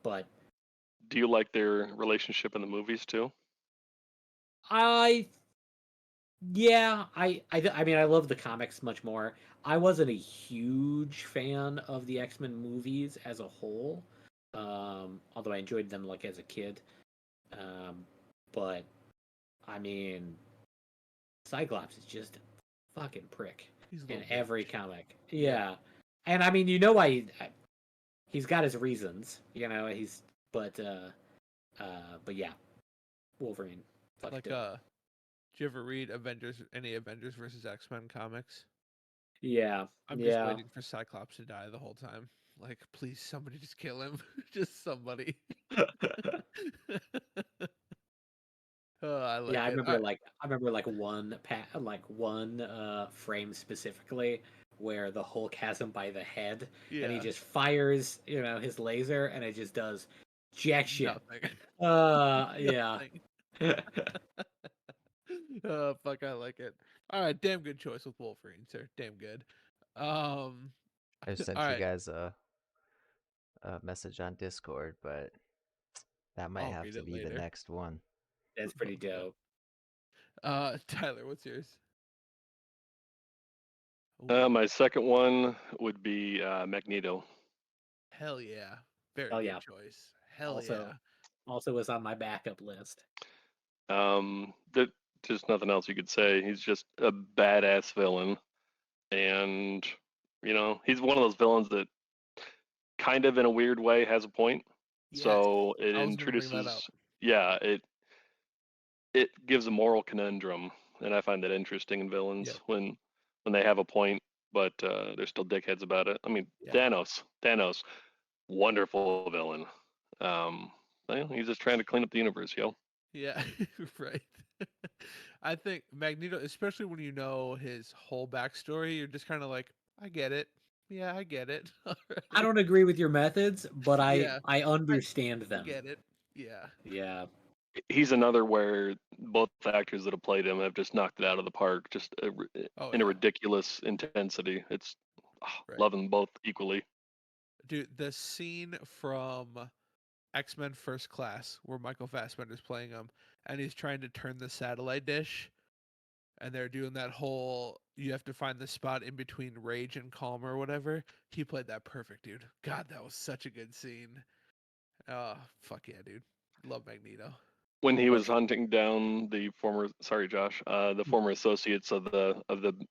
but Do you like their relationship in the movies too? I Yeah, I mean I love the comics much more. I wasn't a huge fan of the X-Men movies as a whole. Although I enjoyed them like as a kid. Um, but I mean Cyclops is just a fucking prick He's a in little every bitch. comic. Yep. Yeah. And I mean you know why he's got his reasons, he's but yeah, Wolverine. Fuck Like, dope. did you ever read any Avengers versus X-Men comics? Yeah. I'm just Yeah. waiting for Cyclops to die the whole time. Like, please, somebody just kill him. Just somebody. Oh, I Yeah, like it. I, I remember like one frame specifically where the Hulk has him by the head and he yeah, just fires, his laser and it just does jack shit. nothing. Yeah. Nothing. Oh, fuck, I like it. All right, damn good choice with Wolverine, sir. Damn good. Um, I just all sent you right, guys a message on Discord, but that might I'll have read to it be the later. next one. That's pretty dope. Tyler, what's yours? My second one would be Magneto. Hell yeah. Very Oh good yeah. choice. Hell Also yeah. also was on my backup list. That just nothing else you could say. He's just a badass villain, and he's one of those villains that kind of in a weird way has a point. Yes. So it I was gonna bring that up. introduces, yeah, it gives a moral conundrum, and I find that interesting in Yep. villains when they have a point, but they're still dickheads about it. I mean, Yeah. Thanos, wonderful villain. He's just trying to clean up the universe, yo. Yeah. Right. I think Magneto, especially when you know his whole backstory, you're just kind of like, I get it. Yeah, I get it. I Alright. don't agree with your methods, but I Yeah. I I, understand I them. get it. Yeah. Yeah. He's another where both actors that have played him have just knocked it out of the park, just Oh in a yeah. ridiculous intensity. It's Right. love them both equally. Dude, the scene from X-Men First Class where Michael Fassbender's playing him and he's trying to turn the satellite dish and they're doing that whole you have to find the spot in between rage and calm or whatever. He played that perfect, dude. God, that was such a good scene. Oh, fuck yeah, dude. Love Magneto. When he But- was hunting down the former, sorry, Josh, the former associates of the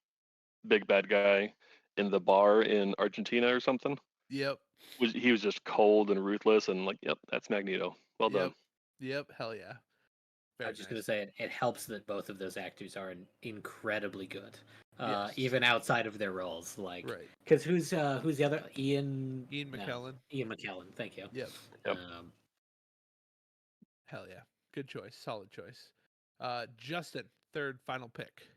big bad guy in the bar in Argentina or something, Yep. he was just cold and ruthless, and like, yep, that's Magneto. Well Yep. done. Yep. Hell yeah. I Very was just nice. gonna say it helps that both of those actors are incredibly good, Yes. even outside of their roles. Like, Right. because who's the other Ian? Ian No, McKellen. Ian McKellen. Thank you. Yep. Yep. Hell yeah. Good choice. Solid choice. Justin, third final pick.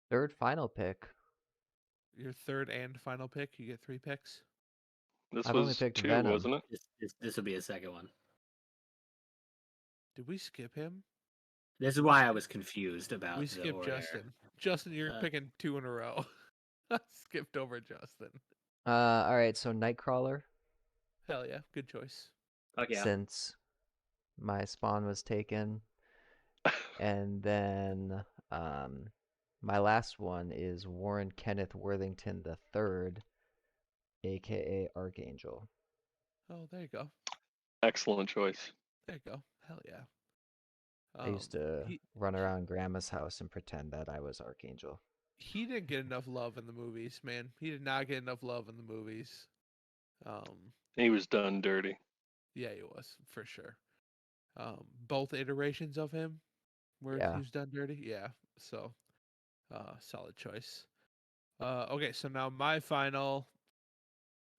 Third final pick. Your third and final pick. You get 3 picks. This I've only was picked 2, Venom. wasn't it? This will be a second one. Did we skip him? This is why I was confused about We the skipped order. Justin. Justin, you're Uh, picking 2 in a row. Skipped over Justin. All right, so Nightcrawler, Hell yeah. Good choice. Okay. since my spawn was taken, and then my last one is Warren Kenneth Worthington III, aka Archangel. Oh, there you go. Excellent choice. There you go. Hell yeah. I used to He run around Grandma's house and pretend that I was Archangel. didn't get enough love in the movies, man. He did not get enough love in the movies. He was done dirty. Yeah, he was for sure. Both iterations of him where Yeah. he was done dirty. Yeah, so solid choice. Okay, so now my final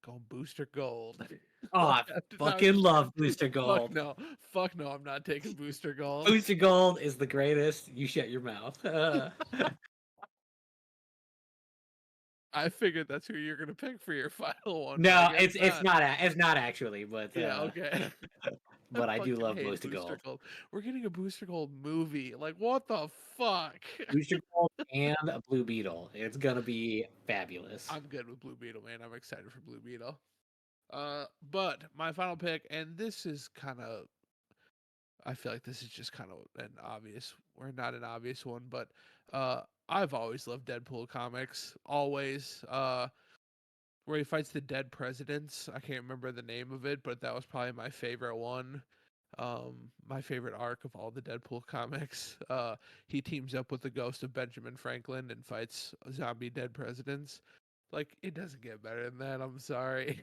going Booster Gold. Oh, I fucking love Booster Gold. Fuck no, I'm not taking Booster Gold. Booster Gold is the greatest. You shut your mouth. I figured that's who you're gonna pick for your final one. No, but I guess it's not actually, but Yeah, okay. but I do fucking love hate Booster Gold. We're getting a Booster Gold movie. Like, what the fuck? Booster Gold and a Blue Beetle. It's gonna be fabulous. I'm good with Blue Beetle, man. I'm excited for Blue Beetle. But my final pick, and this is kind of, I feel like this is just kind of an obvious, or not an obvious one, but I've always loved Deadpool comics. Always. Where he fights the dead presidents. I can't remember the name of it, but that was probably my favorite one. My favorite arc of all the Deadpool comics. He teams up with the ghost of Benjamin Franklin and fights zombie dead presidents. Like, it doesn't get better than that. I'm sorry.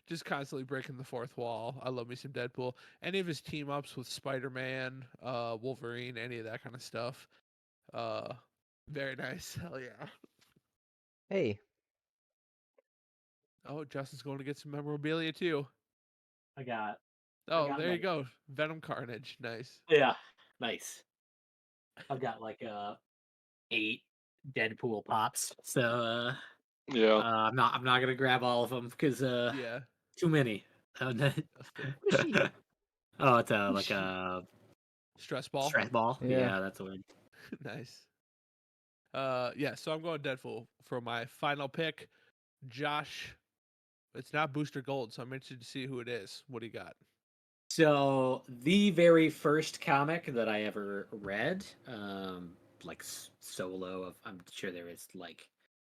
Just constantly breaking the fourth wall. I love me some Deadpool. Any of his team ups with Spider-Man, Wolverine, any of that kind of stuff. Very nice. Hell yeah. Hey, Oh, Justin's going to get some memorabilia too. I got Oh, got there you like- go. Venom Carnage. Nice. Yeah, nice. I've got like 8 Deadpool pops, so Yeah. I'm not gonna grab all of them because Yeah. too many. Justin. Oh, it's like a Stress ball. stress ball. Yeah. Yeah, that's a word. Nice. Yeah, so I'm going Deadpool for my final pick. Josh, it's not Booster Gold, so I'm interested to see who it is. What do you got? So the very first comic that I ever read, like solo of, I'm sure there is like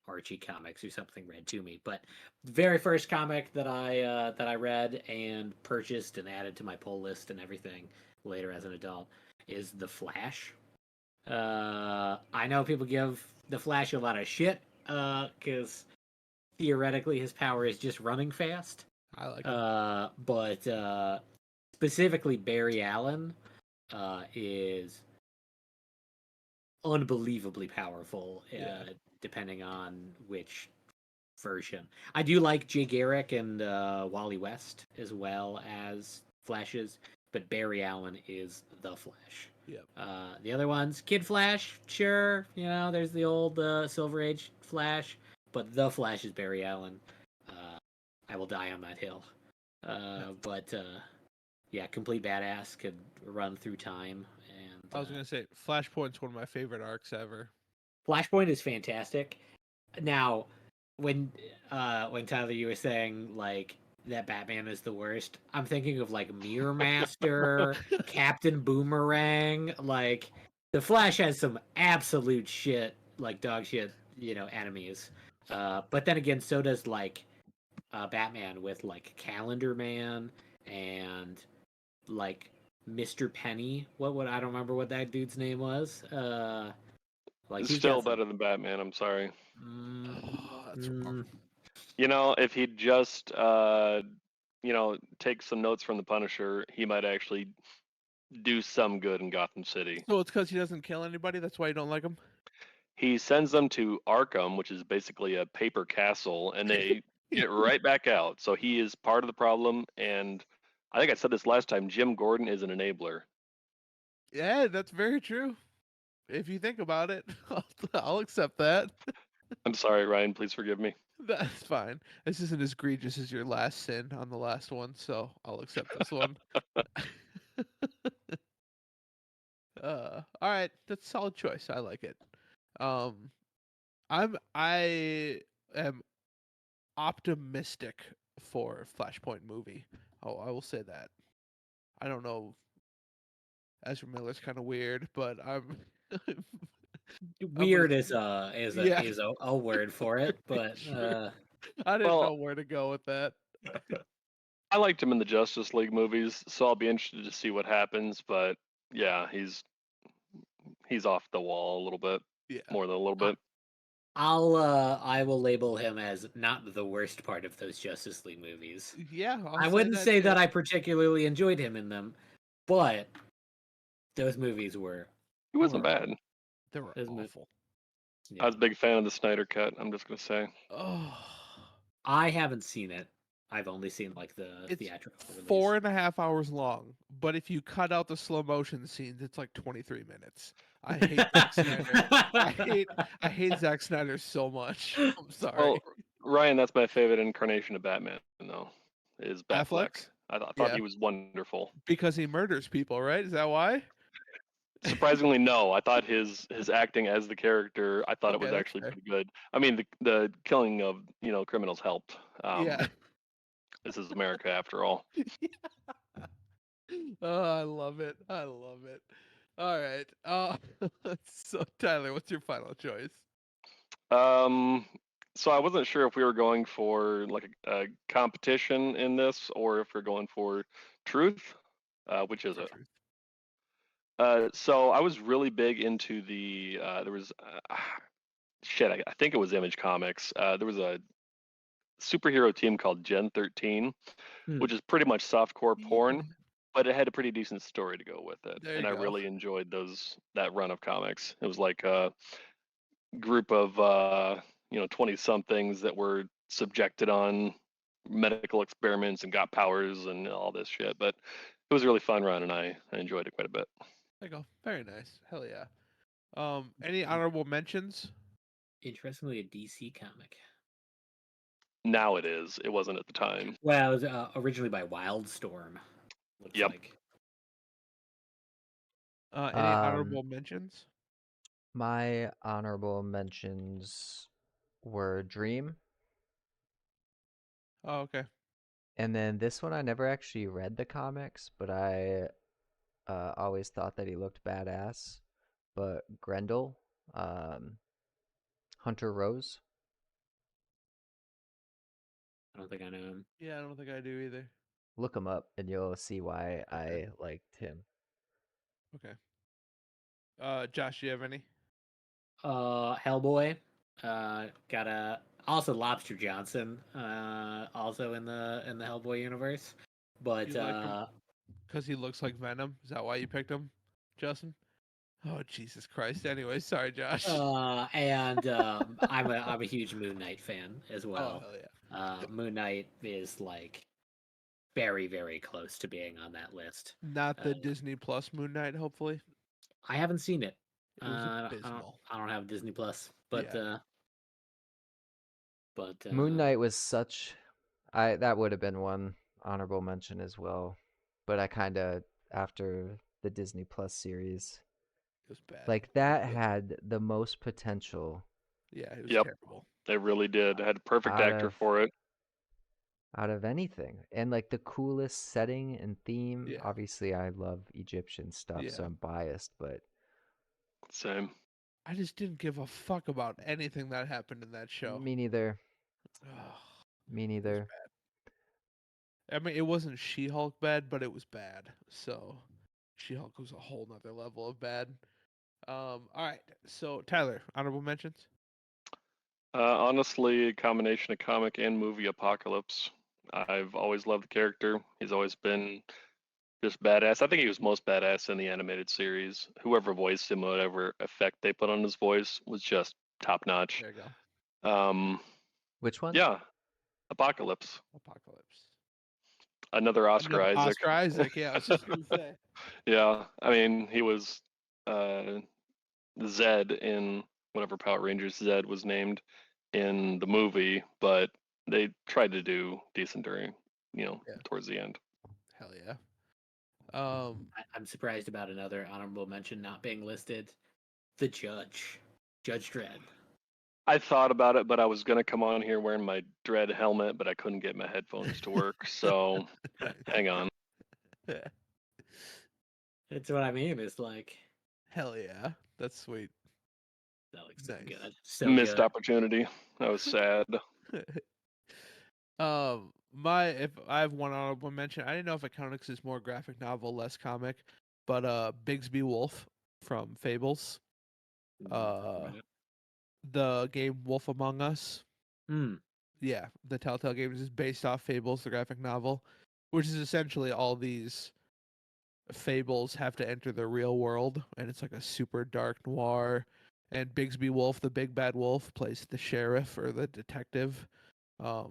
Archie comics or something read to me, but the very first comic that I read and purchased and added to my pull list and everything later as an adult is The Flash. I know people give The Flash a lot of shit because theoretically his power is just running fast. I like it. But specifically Barry Allen is unbelievably powerful, Yeah. depending on which version. I do like Jay Garrick and Wally West as well as Flashes, but Barry Allen is the Flash. Yep. The other ones, Kid Flash, sure, there's the old Silver Age Flash, but the Flash is Barry Allen. I will die on that hill. But yeah, complete badass, could run through time. And I was gonna say Flashpoint's one of my favorite arcs ever. Flashpoint is fantastic. Now, when Tyler, you were saying like that Batman is the worst, I'm thinking of like Mirror Master, Captain Boomerang. Like the Flash has some absolute shit, like dog shit, enemies. But then again, so does like Batman with like Calendar Man and like Mr. Penny. I don't remember what that dude's name was. Like It's he's still got some. better than Batman. I'm sorry. Oh, that's wrong. You know, if he'd just take some notes from the Punisher, he might actually do some good in Gotham City. So it's because he doesn't kill anybody. That's why you don't like him. He sends them to Arkham, which is basically a paper castle, and they get right back out. So he is part of the problem. And I think I said this last time, Jim Gordon is an enabler. Yeah, that's very true. If you think about it, I'll accept that. I'm sorry, Ryan. Please forgive me. That's fine. This isn't as egregious as your last sin on the last one, so I'll accept this one. All right, that's a solid choice. I like it. Um, I am optimistic for Flashpoint movie. Oh, I will say that. I don't know. Ezra Miller's kind of weird, but I'm. I'm gonna. Weird is Yeah, a word for it, but sure. I didn't Well, know where to go with that. I liked him in the Justice League movies, so I'll be interested to see what happens. But yeah, he's off the wall a little bit, Yeah, more than a little I, bit. I will label him as not the worst part of those Justice League movies. yeah. I'll I say wouldn't that say too. that I particularly enjoyed him in them, but those movies were He wasn't horrible. bad. They were Those mo- awful. yeah. I was a big fan of the Snyder Cut. I'm just gonna say. Oh, I haven't seen it. I've only seen like the it's theatrical release. 4.5 hours long, but if you cut out the slow motion scenes, it's like 23 minutes. I hate Zack Snyder. I hate Zack Snyder so much. I'm sorry. Well, Ryan, that's my favorite incarnation of Batman, though, is Batfleck. Affleck's? I thought Yeah, he was wonderful. because he murders people, right? Is that why? Surprisingly, no. I thought his acting as the character, I thought it Okay, was that's actually fair. pretty good. I mean, the killing of criminals helped. Yeah. This is America after all. Oh, I love it. I love it. All right. So Tyler, what's your final choice? So I wasn't sure if we were going for like a competition in this or if we're going for truth. Which is For it? truth. So I was really big into the there was shit. I think it was Image Comics. There was a superhero team called Gen 13, which is pretty much softcore porn, Yeah, but it had a pretty decent story to go with it, there you and I go. really enjoyed that run of comics. It was like a group of 20 somethings that were subjected on medical experiments and got powers and all this shit, but it was a really fun run and I enjoyed it quite a bit. There you go. Very nice. Hell yeah. Any honorable mentions? Interestingly, a DC comic. Now it is. It wasn't at the time. Well, it was originally by Wildstorm. Looks Yep. like. Any honorable mentions? My honorable mentions were Dream, Oh, okay. and then this one I never actually read the comics, but I always thought that he looked badass. But Grendel, Hunter Rose. I don't think I know him. Yeah, I don't think I do either. Look him up, and you'll see why Okay. I liked him. Okay. Josh, do you have any? Hellboy. Got a also Lobster Johnson. Also in the Hellboy universe. But You like him because he looks like Venom? Is that why you picked him, Justin? Oh, Jesus Christ. Anyway, sorry, Josh. and I'm a huge Moon Knight fan as Oh, well. hell yeah. Moon Knight is like very, very close to being on that list. Not the Disney Plus Moon Knight, hopefully. I haven't seen it. It was I abysmal. don't have Disney Plus, but Yeah. Moon Knight was such. That would have been one honorable mention as well, but I kind of after the Disney Plus series, It was bad. like that had the most potential Yeah, it was Yep. terrible. They really did. It had a perfect out actor of for it. out of anything, and like the coolest setting and theme. Yeah. Obviously, I love Egyptian stuff, so Yeah. I'm biased, but Same. I just didn't give a fuck about anything that happened in that show. me neither. Ugh, Me it was neither. bad. I mean, it wasn't She-Hulk bad, but it was bad. So She-Hulk was a whole nother level of bad. All right. So Tyler, honorable mentions. Honestly, a combination of comic and movie Apocalypse. I've always loved the character. He's always been just badass. I think he was most badass in the animated series. Whoever voiced him, whatever effect they put on his voice, was just top notch. There you go. Which one? Yeah, Apocalypse. Apocalypse. Another Oscar Another Isaac. Oscar Isaac. Yeah, I was just gonna say. Yeah, I mean, he was Zed in whatever Power Rangers Zed was named in the movie, but they tried to do decent during, Yeah. towards the end. Hell yeah. I'm surprised about another honorable mention not being listed. The Judge, Judge Dredd. I thought about it, but I was gonna come on here wearing my Dread helmet, but I couldn't get my headphones to work, so hang on. That's what I mean. It's like Hell yeah. That's sweet. that looks so Nice. good. So Missed good. opportunity. I was sad. If I have one honorable mention, I didn't know if it counted because it's more graphic novel, less comic, but Bigsby Wolf from Fables, the game Wolf Among Us. Yeah, the Telltale Games is based off Fables, the graphic novel, which is essentially all these fables have to enter the real world, and it's like a super dark noir. And Bigsby Wolf, the big bad wolf, plays the sheriff or the detective. Oh,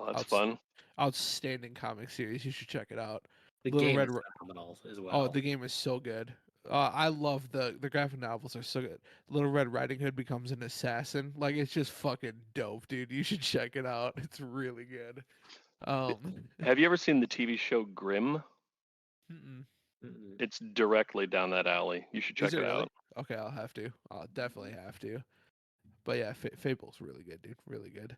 that's fun. Outstanding comic series. You should check it out. The Little game Red. is phenomenal as well. Oh, the game is so good. I love the graphic novels are so good. Little Red Riding Hood becomes an assassin. Like it's just fucking dope, dude. You should check it out. It's really good. Have you ever seen the TV show Grimm? Mm-mm. It's directly down that alley. You should check Is it it really? out. Okay, I'll have to. I'll definitely have to. But yeah, Fable's really good, dude. Really good.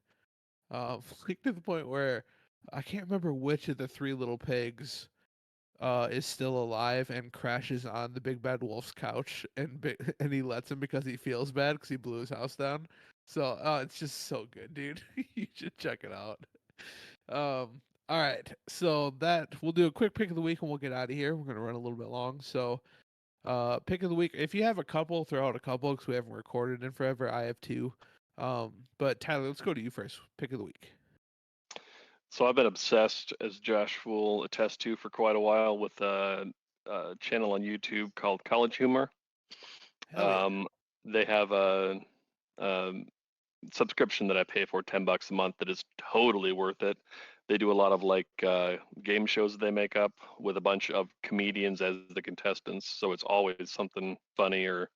Like to the point where I can't remember which of the three little pigs is still alive and crashes on the big bad wolf's couch, and he lets him because he feels bad because he blew his house down. So it's just so good, dude. You should check it out. All right, so that we'll do a quick pick of the week and we'll get out of here. We're gonna run a little bit long, so pick of the week. If you have a couple, throw out a couple because we haven't recorded in forever. I have two. But Tyler, let's go to you first. Pick of the week. So I've been obsessed, as Josh will attest to, for quite a while with a channel on YouTube called College Humor. Hell yeah. They have a subscription that I pay for $10 a month that is totally worth it. They do a lot of like game shows that they make up with a bunch of comedians as the contestants, so it's always something funny or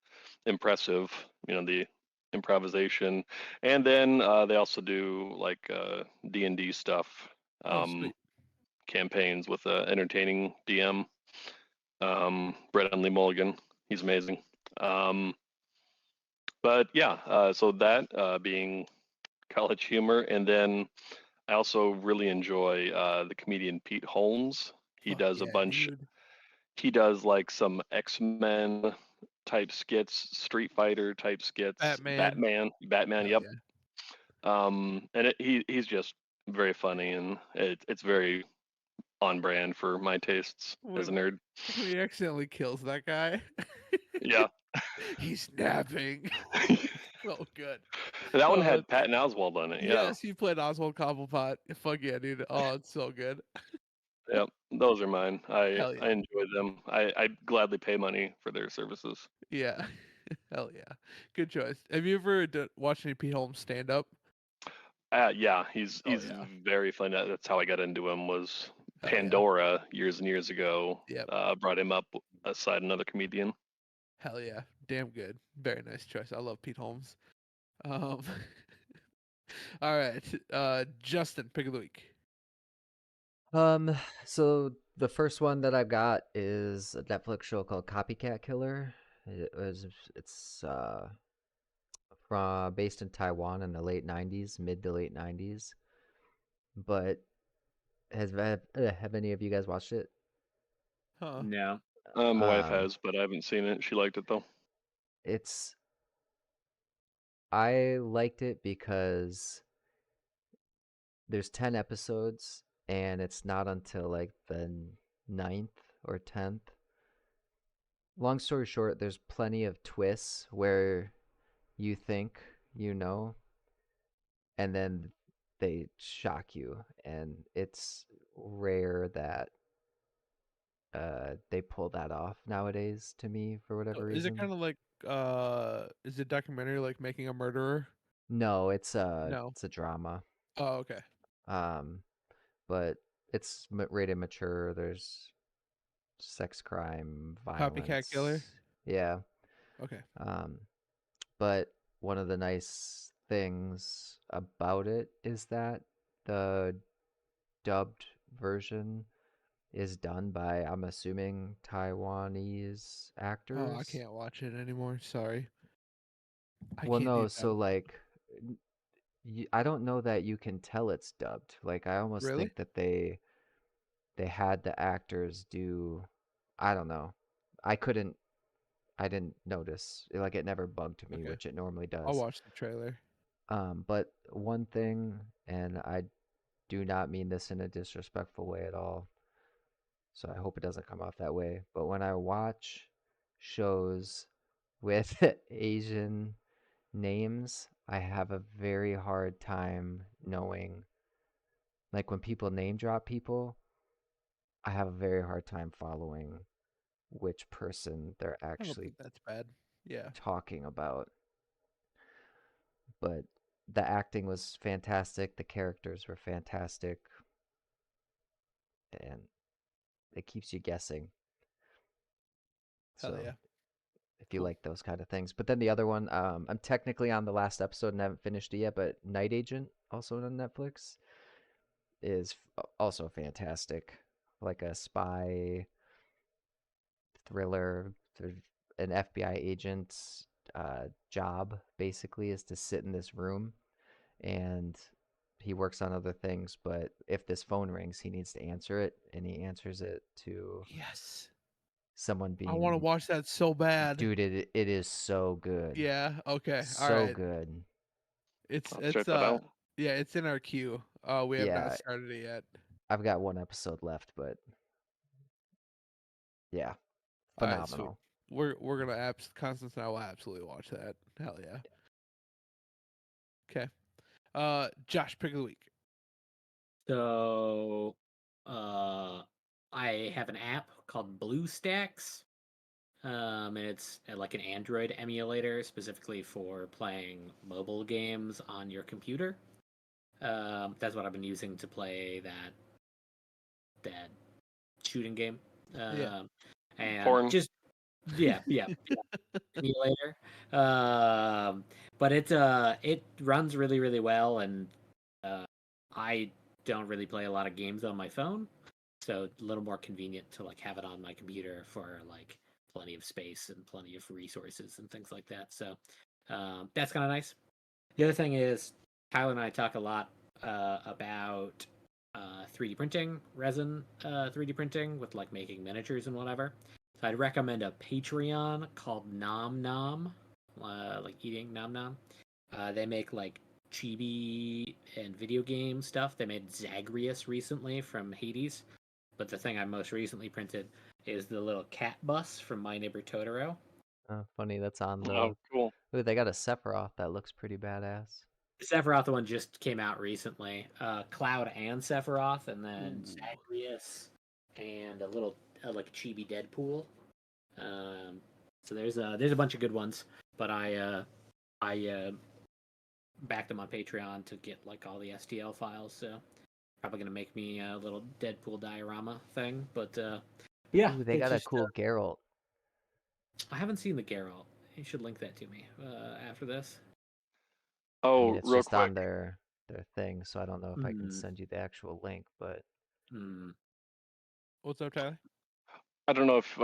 impressive. The improvisation, and then they also do like D&D stuff, Sweet. campaigns with an entertaining DM, Brett Lee Mulligan. He's amazing. But yeah, so that being College Humor, and then I also really enjoy the comedian Pete Holmes. He Fuck does a yeah, bunch. dude. He does like some X-Men type skits, Street Fighter type skits, Batman. Batman. Hell Yep. yeah. And he's just very funny, and it's very on brand for my tastes as a nerd. When he accidentally kills that guy. Yeah. He's napping. So good. That one Oh, had Patton Oswalt on it. Yeah. yes, he played Oswald Cobblepot. Fuck yeah, dude. Oh, it's so good. Yep. Those are mine. I Hell yeah. enjoy them. I gladly pay money for their services. Yeah. Hell yeah. Good choice. Have you ever watched any Pete Holmes stand up? Yeah, he's Oh, yeah. very fun. That's how I got into him. Was Hell yeah. Pandora years and years ago. Yep. Brought him up aside another comedian. Hell yeah. Damn good. Very nice choice. I love Pete Holmes. All right. Justin, pick of the week. So the first one that I've got is a Netflix show called Copycat Killer. It's from based in Taiwan in the late 90s, mid to late 90s. But have any of you guys watched it? Huh. No. My wife has, but I haven't seen it. She liked it though. I liked it because there's 10 episodes and it's not until like the 9th or 10th. Long story short, there's plenty of twists where you think you know, and then they shock you, and it's rare that they pull that off nowadays to me for whatever Is it reason. kind of like is it documentary like Making a Murderer? No, No. it's a drama. Oh, okay. Um, but it's rated mature. There's sex, crime, Copycat Killer. violence. Yeah. Okay. Um, but one of the nice things about it is that the dubbed version is done by, I'm assuming, Taiwanese Oh, I actors. can't watch it anymore. Sorry. I Well, can't do no, that. so like, I don't know that you can tell it's dubbed. Like, I almost Really? think that they had the actors do, I don't know. I couldn't, I didn't notice. Like, it never bugged me, Okay. which it normally I'll does. watch the trailer. But one thing, and I do not mean this in a disrespectful way at all, so I hope it doesn't come off that way. But when I watch shows with Asian names, I have a very hard time knowing. Like when people name drop people, I have a very hard time following which person they're I don't actually think that's bad. Yeah. talking about. But the acting was fantastic, the characters were fantastic, and it keeps you guessing. Hell So yeah. if you Cool. like those kind of things. But then the other one, I'm technically on the last episode and haven't finished it yet, but Night Agent, also on Netflix, is also fantastic. Like a spy thriller. An FBI agent's job basically is to sit in this room, and he works on other things, but if this phone rings, he needs to answer it, and he answers it to Yes. someone I want to being, watch that so bad. dude, it is so good. Yeah. Okay. All So right. good. It's I'll check it's that out. yeah, it's in our queue. We have not Yeah, started it yet. I've got one episode left, but yeah, All right, sweet. phenomenal. We're gonna Constance and I will absolutely watch that. Hell yeah. Okay. Josh, pick of the week. So, I have an app called BlueStacks, and it's like an Android emulator specifically for playing mobile games on your computer. That's what I've been using to play that shooting game. Yeah. And Porn. just yeah, emulator. Um, but it runs really well, and I don't really play a lot of games on my phone, so a little more convenient to like have it on my computer for like plenty of space and plenty of resources and things like that. So that's kind of nice. The other thing is, Tyler and I talk a lot about 3D printing, resin 3D printing with like making miniatures and whatever. So I'd recommend a Patreon called Nom Nom, like eating Nom Nom. They make like chibi and video game stuff. They made Zagreus recently from Hades, but the thing I most recently printed is the little cat bus from My Neighbor Totoro. Funny, that's on the. Oh, cool. Ooh, they got a Sephiroth that looks pretty badass. The Sephiroth one just came out recently. Cloud and Sephiroth, and then Ooh. Zagreus, and a little like chibi Deadpool. So there's a bunch of good ones, but I backed them on Patreon to get like all the STL files. So probably gonna make me a little Deadpool diorama thing. But yeah, Ooh, they it's got a just cool Geralt. I haven't seen the Geralt. You should link that to me after this. I mean, Oh, it's real just quick. on their thing, so I don't know if I can Hmm. send you the actual link, but What's up, Tyler? I don't know if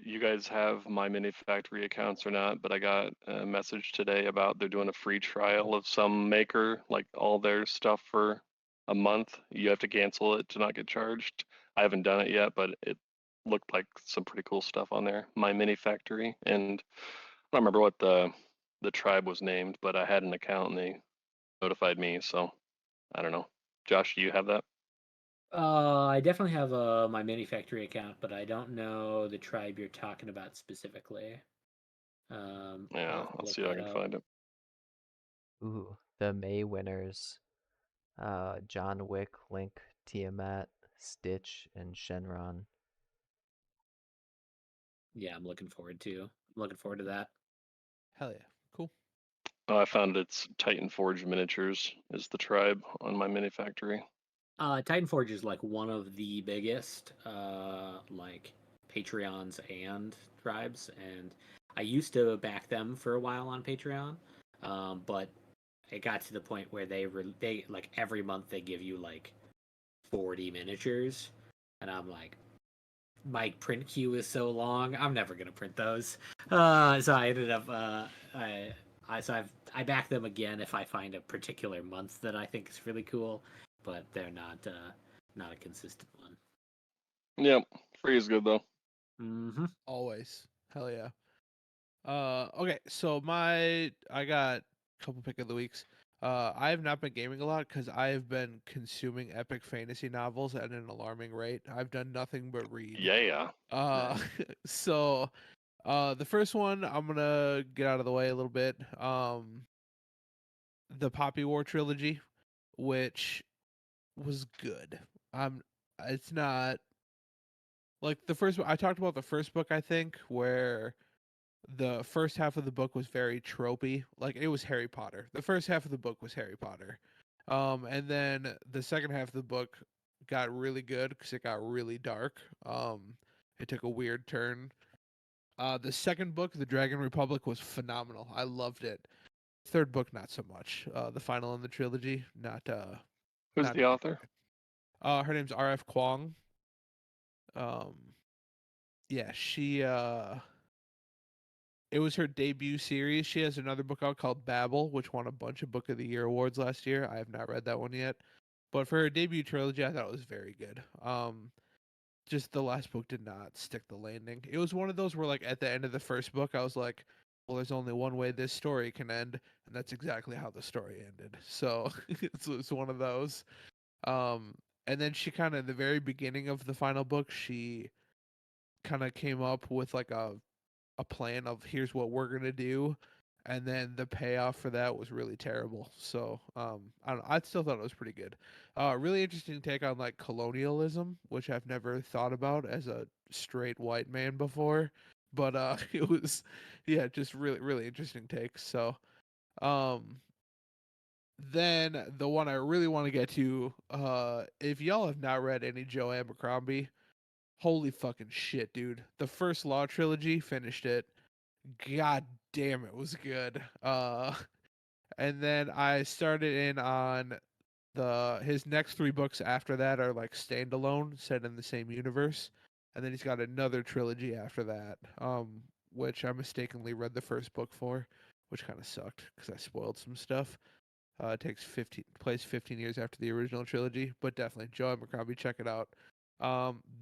you guys have My Mini Factory accounts or not, but I got a message today about they're doing a free trial of some maker, like all their stuff for a month. You have to cancel it to not get charged. I haven't done it yet, but it looked like some pretty cool stuff on there. My Mini Factory, and I don't remember what the tribe was named, but I had an account and they notified me, so I don't know. Josh, do you have that? I definitely have my mini factory account, but I don't know the tribe you're talking about specifically. I'll Yeah, have to I'll look see if I that can up. find it. Ooh, the May winners. John Wick, Link, Tiamat, Stitch, and Shenron. Yeah, I'm looking forward to that. Hell yeah, cool. Oh, I found it's Titan Forge Miniatures is the tribe on my mini factory. Titan Forge is like one of the biggest like Patreons and tribes, and I used to back them for a while on Patreon, but it got to the point where they like every month they give you like 40 miniatures, and I'm like, my print queue is so long, I'm never gonna print those. So I ended up I back them again if I find a particular month that I think is really cool, but they're not a consistent one. Yep, free is good though. Mm-hmm. Always. Hell yeah. Okay, so I got a couple pick of the weeks. I have not been gaming a lot because I have been consuming epic fantasy novels at an alarming rate. I've done nothing but read. Yeah. Uh, so the first one I'm gonna get out of the way a little bit. The Poppy War trilogy, which was good. It's not like the first. I talked about the first book, I think, where the first half of the book was very tropey. Like it was Harry Potter. The first half of the book was Harry Potter. And then the second half of the book got really good because it got really dark. It took a weird turn. The second book, The Dragon Republic, was phenomenal. I loved it. Third book, not so much. The final in the trilogy, Who's not the a big author? fan. Her name's R.F. Kuang. Um, yeah, it was her debut series. She has another book out called Babel, which won a bunch of Book of the Year awards last year. I have not read that one yet, but for her debut trilogy, I thought it was very good. Just the last book did not stick the landing. It was one of those where, like, at the end of the first book, I was like, "Well, there's only one way this story can end," and that's exactly how the story ended. So it's one of those. Um, and then she kind of, the very beginning of the final book, she kind of came up with like a plan of here's what we're gonna do, and then the payoff for that was really terrible. So I don't know, I still thought it was pretty good. Really interesting take on like colonialism, which I've never thought about as a straight white man before, but it was yeah, just really interesting take. So um then the one I really want to get to, if y'all have not read any Joe Abercrombie, holy fucking shit, dude. The first Law trilogy, finished it. God damn, it was good. And then I started in on his next three books after that are like standalone, set in the same universe, and then he's got another trilogy after that, which I mistakenly read the first book for, which kind of sucked because I spoiled some stuff. It takes 15 years after the original trilogy, but definitely Joe Abercrombie, check it out.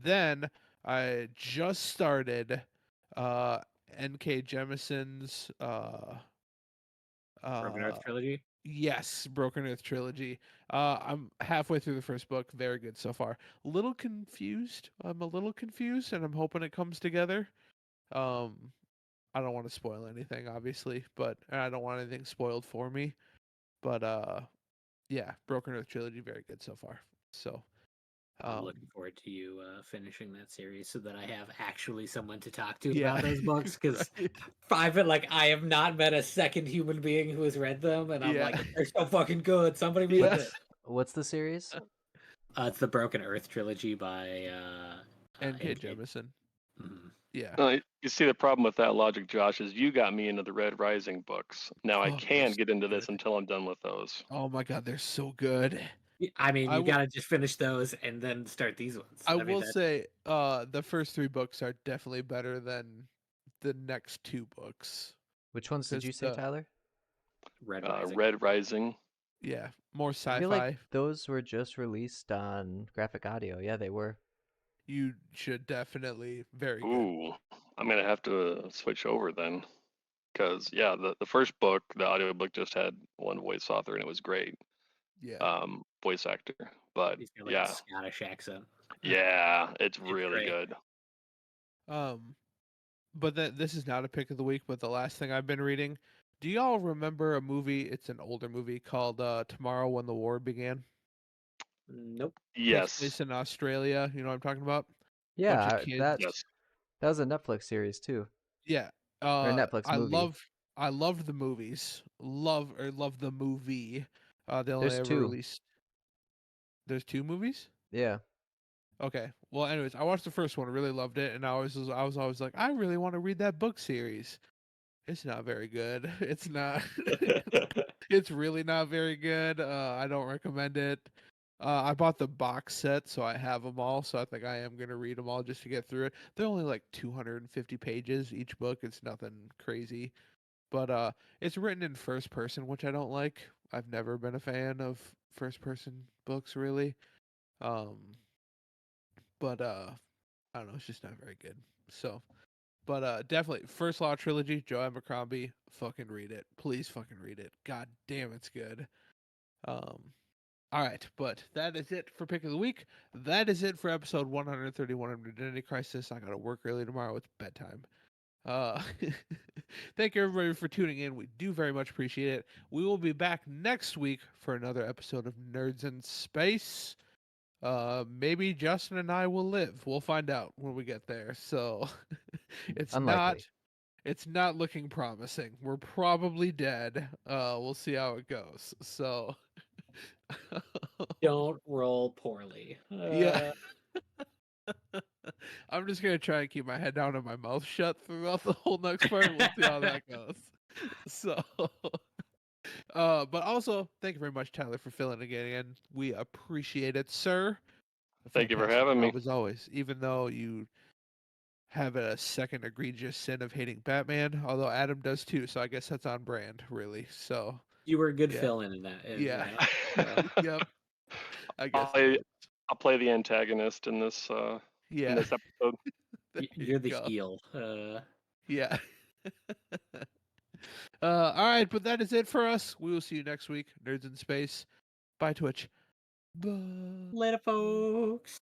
Then I just started uh, N.K. Jemison's Broken uh, Earth trilogy. yes, Broken Earth trilogy. I'm halfway through the first book. Very good so far. A little confused. I'm a little confused, and I'm hoping it comes together. Um, I don't want to spoil anything, obviously, but I don't want anything spoiled for me. But yeah, Broken Earth trilogy, very good so far. So, I'm um, looking forward to you finishing that series so that I have actually someone to talk to about yeah, those books. Because right, I have not met a second human being who has read them, and I'm yeah, like, they're so fucking good. Somebody read yeah. it. What's the series? It's the Broken Earth trilogy by N.K. N.K. Jemisin. Mhm. Yeah. You see, the problem with that logic, Josh, is you got me into the Red Rising books. Now I Oh, they're can't so get into this good. until I'm done with those. Oh my God, they're so good. I mean, I you will. gotta just finish those and then start these ones. I I mean, will that's say, the first three books are definitely better than the next two books Which ones did because you say, Tyler? Red Rising. Red Rising. yeah, more I feel like sci-fi. those were just released on graphic audio. Yeah, they were. You should definitely very good. Ooh, I'm gonna have to switch over then, because yeah, the first book, the audiobook just had one voice author and it was great. Yeah. voice actor. But He's got like a yeah, Scottish accent. yeah, it's It's really great. good. But this is not a pick of the week, but the last thing I've been reading. Do y'all remember a movie? It's an older movie called Tomorrow When the War Began. Nope. Takes Yes, place in Australia. You know what I'm talking about? Bunch of Yeah, kids. yes. that was a Netflix series too, Yeah. or a Netflix movie. I loved the movies. Love the movie. They only There's ever two. released. There's 2 movies. Yeah. Okay. Well, anyways, I watched the first one. Really loved it, and I was always like, I really want to read that book series. It's not very good. It's not. It's really not very good. I don't recommend it. I bought the box set, so I have them all. So I think I am gonna read them all just to get through it. They're only like 250 pages each book. It's nothing crazy, but it's written in first person, which I don't like. I've never been a fan of first person books, really. Um, but I don't know. It's just not very good. So. But definitely, First Law trilogy, Joe Abercrombie, fucking read it. Please fucking read it. God damn, it's good. Um, all right, but that is it for pick of the week. That is it for episode 131 of Identity Crisis. I gotta work early tomorrow. It's bedtime. Uh, thank you everybody for tuning in. We do very much appreciate it. We will be back next week for another episode of Nerds in Space. Maybe Justin and I will live. We'll find out when we get there. So it's not Unlikely. it's not looking promising. We're probably dead. We'll see how it goes. So Don't roll poorly. yeah. I'm just gonna try and keep my head down and my mouth shut throughout the whole next part. We'll see how that goes. So but also thank you very much, Tyler, for filling again. And we appreciate it, sir. A Thank you for fantastic having me. job as always. Even though you have a second egregious sin of hating Batman, although Adam does too, so I guess that's on brand, really. So You were a good yeah. fill-in in that. Yeah. Yep. I guess that works. I'll play the antagonist in this Yeah. episode. There you You're the go. heel. Yeah. All right, but that is it for us. We will see you next week. Nerds in Space. Bye, Twitch. Bye. Later, folks.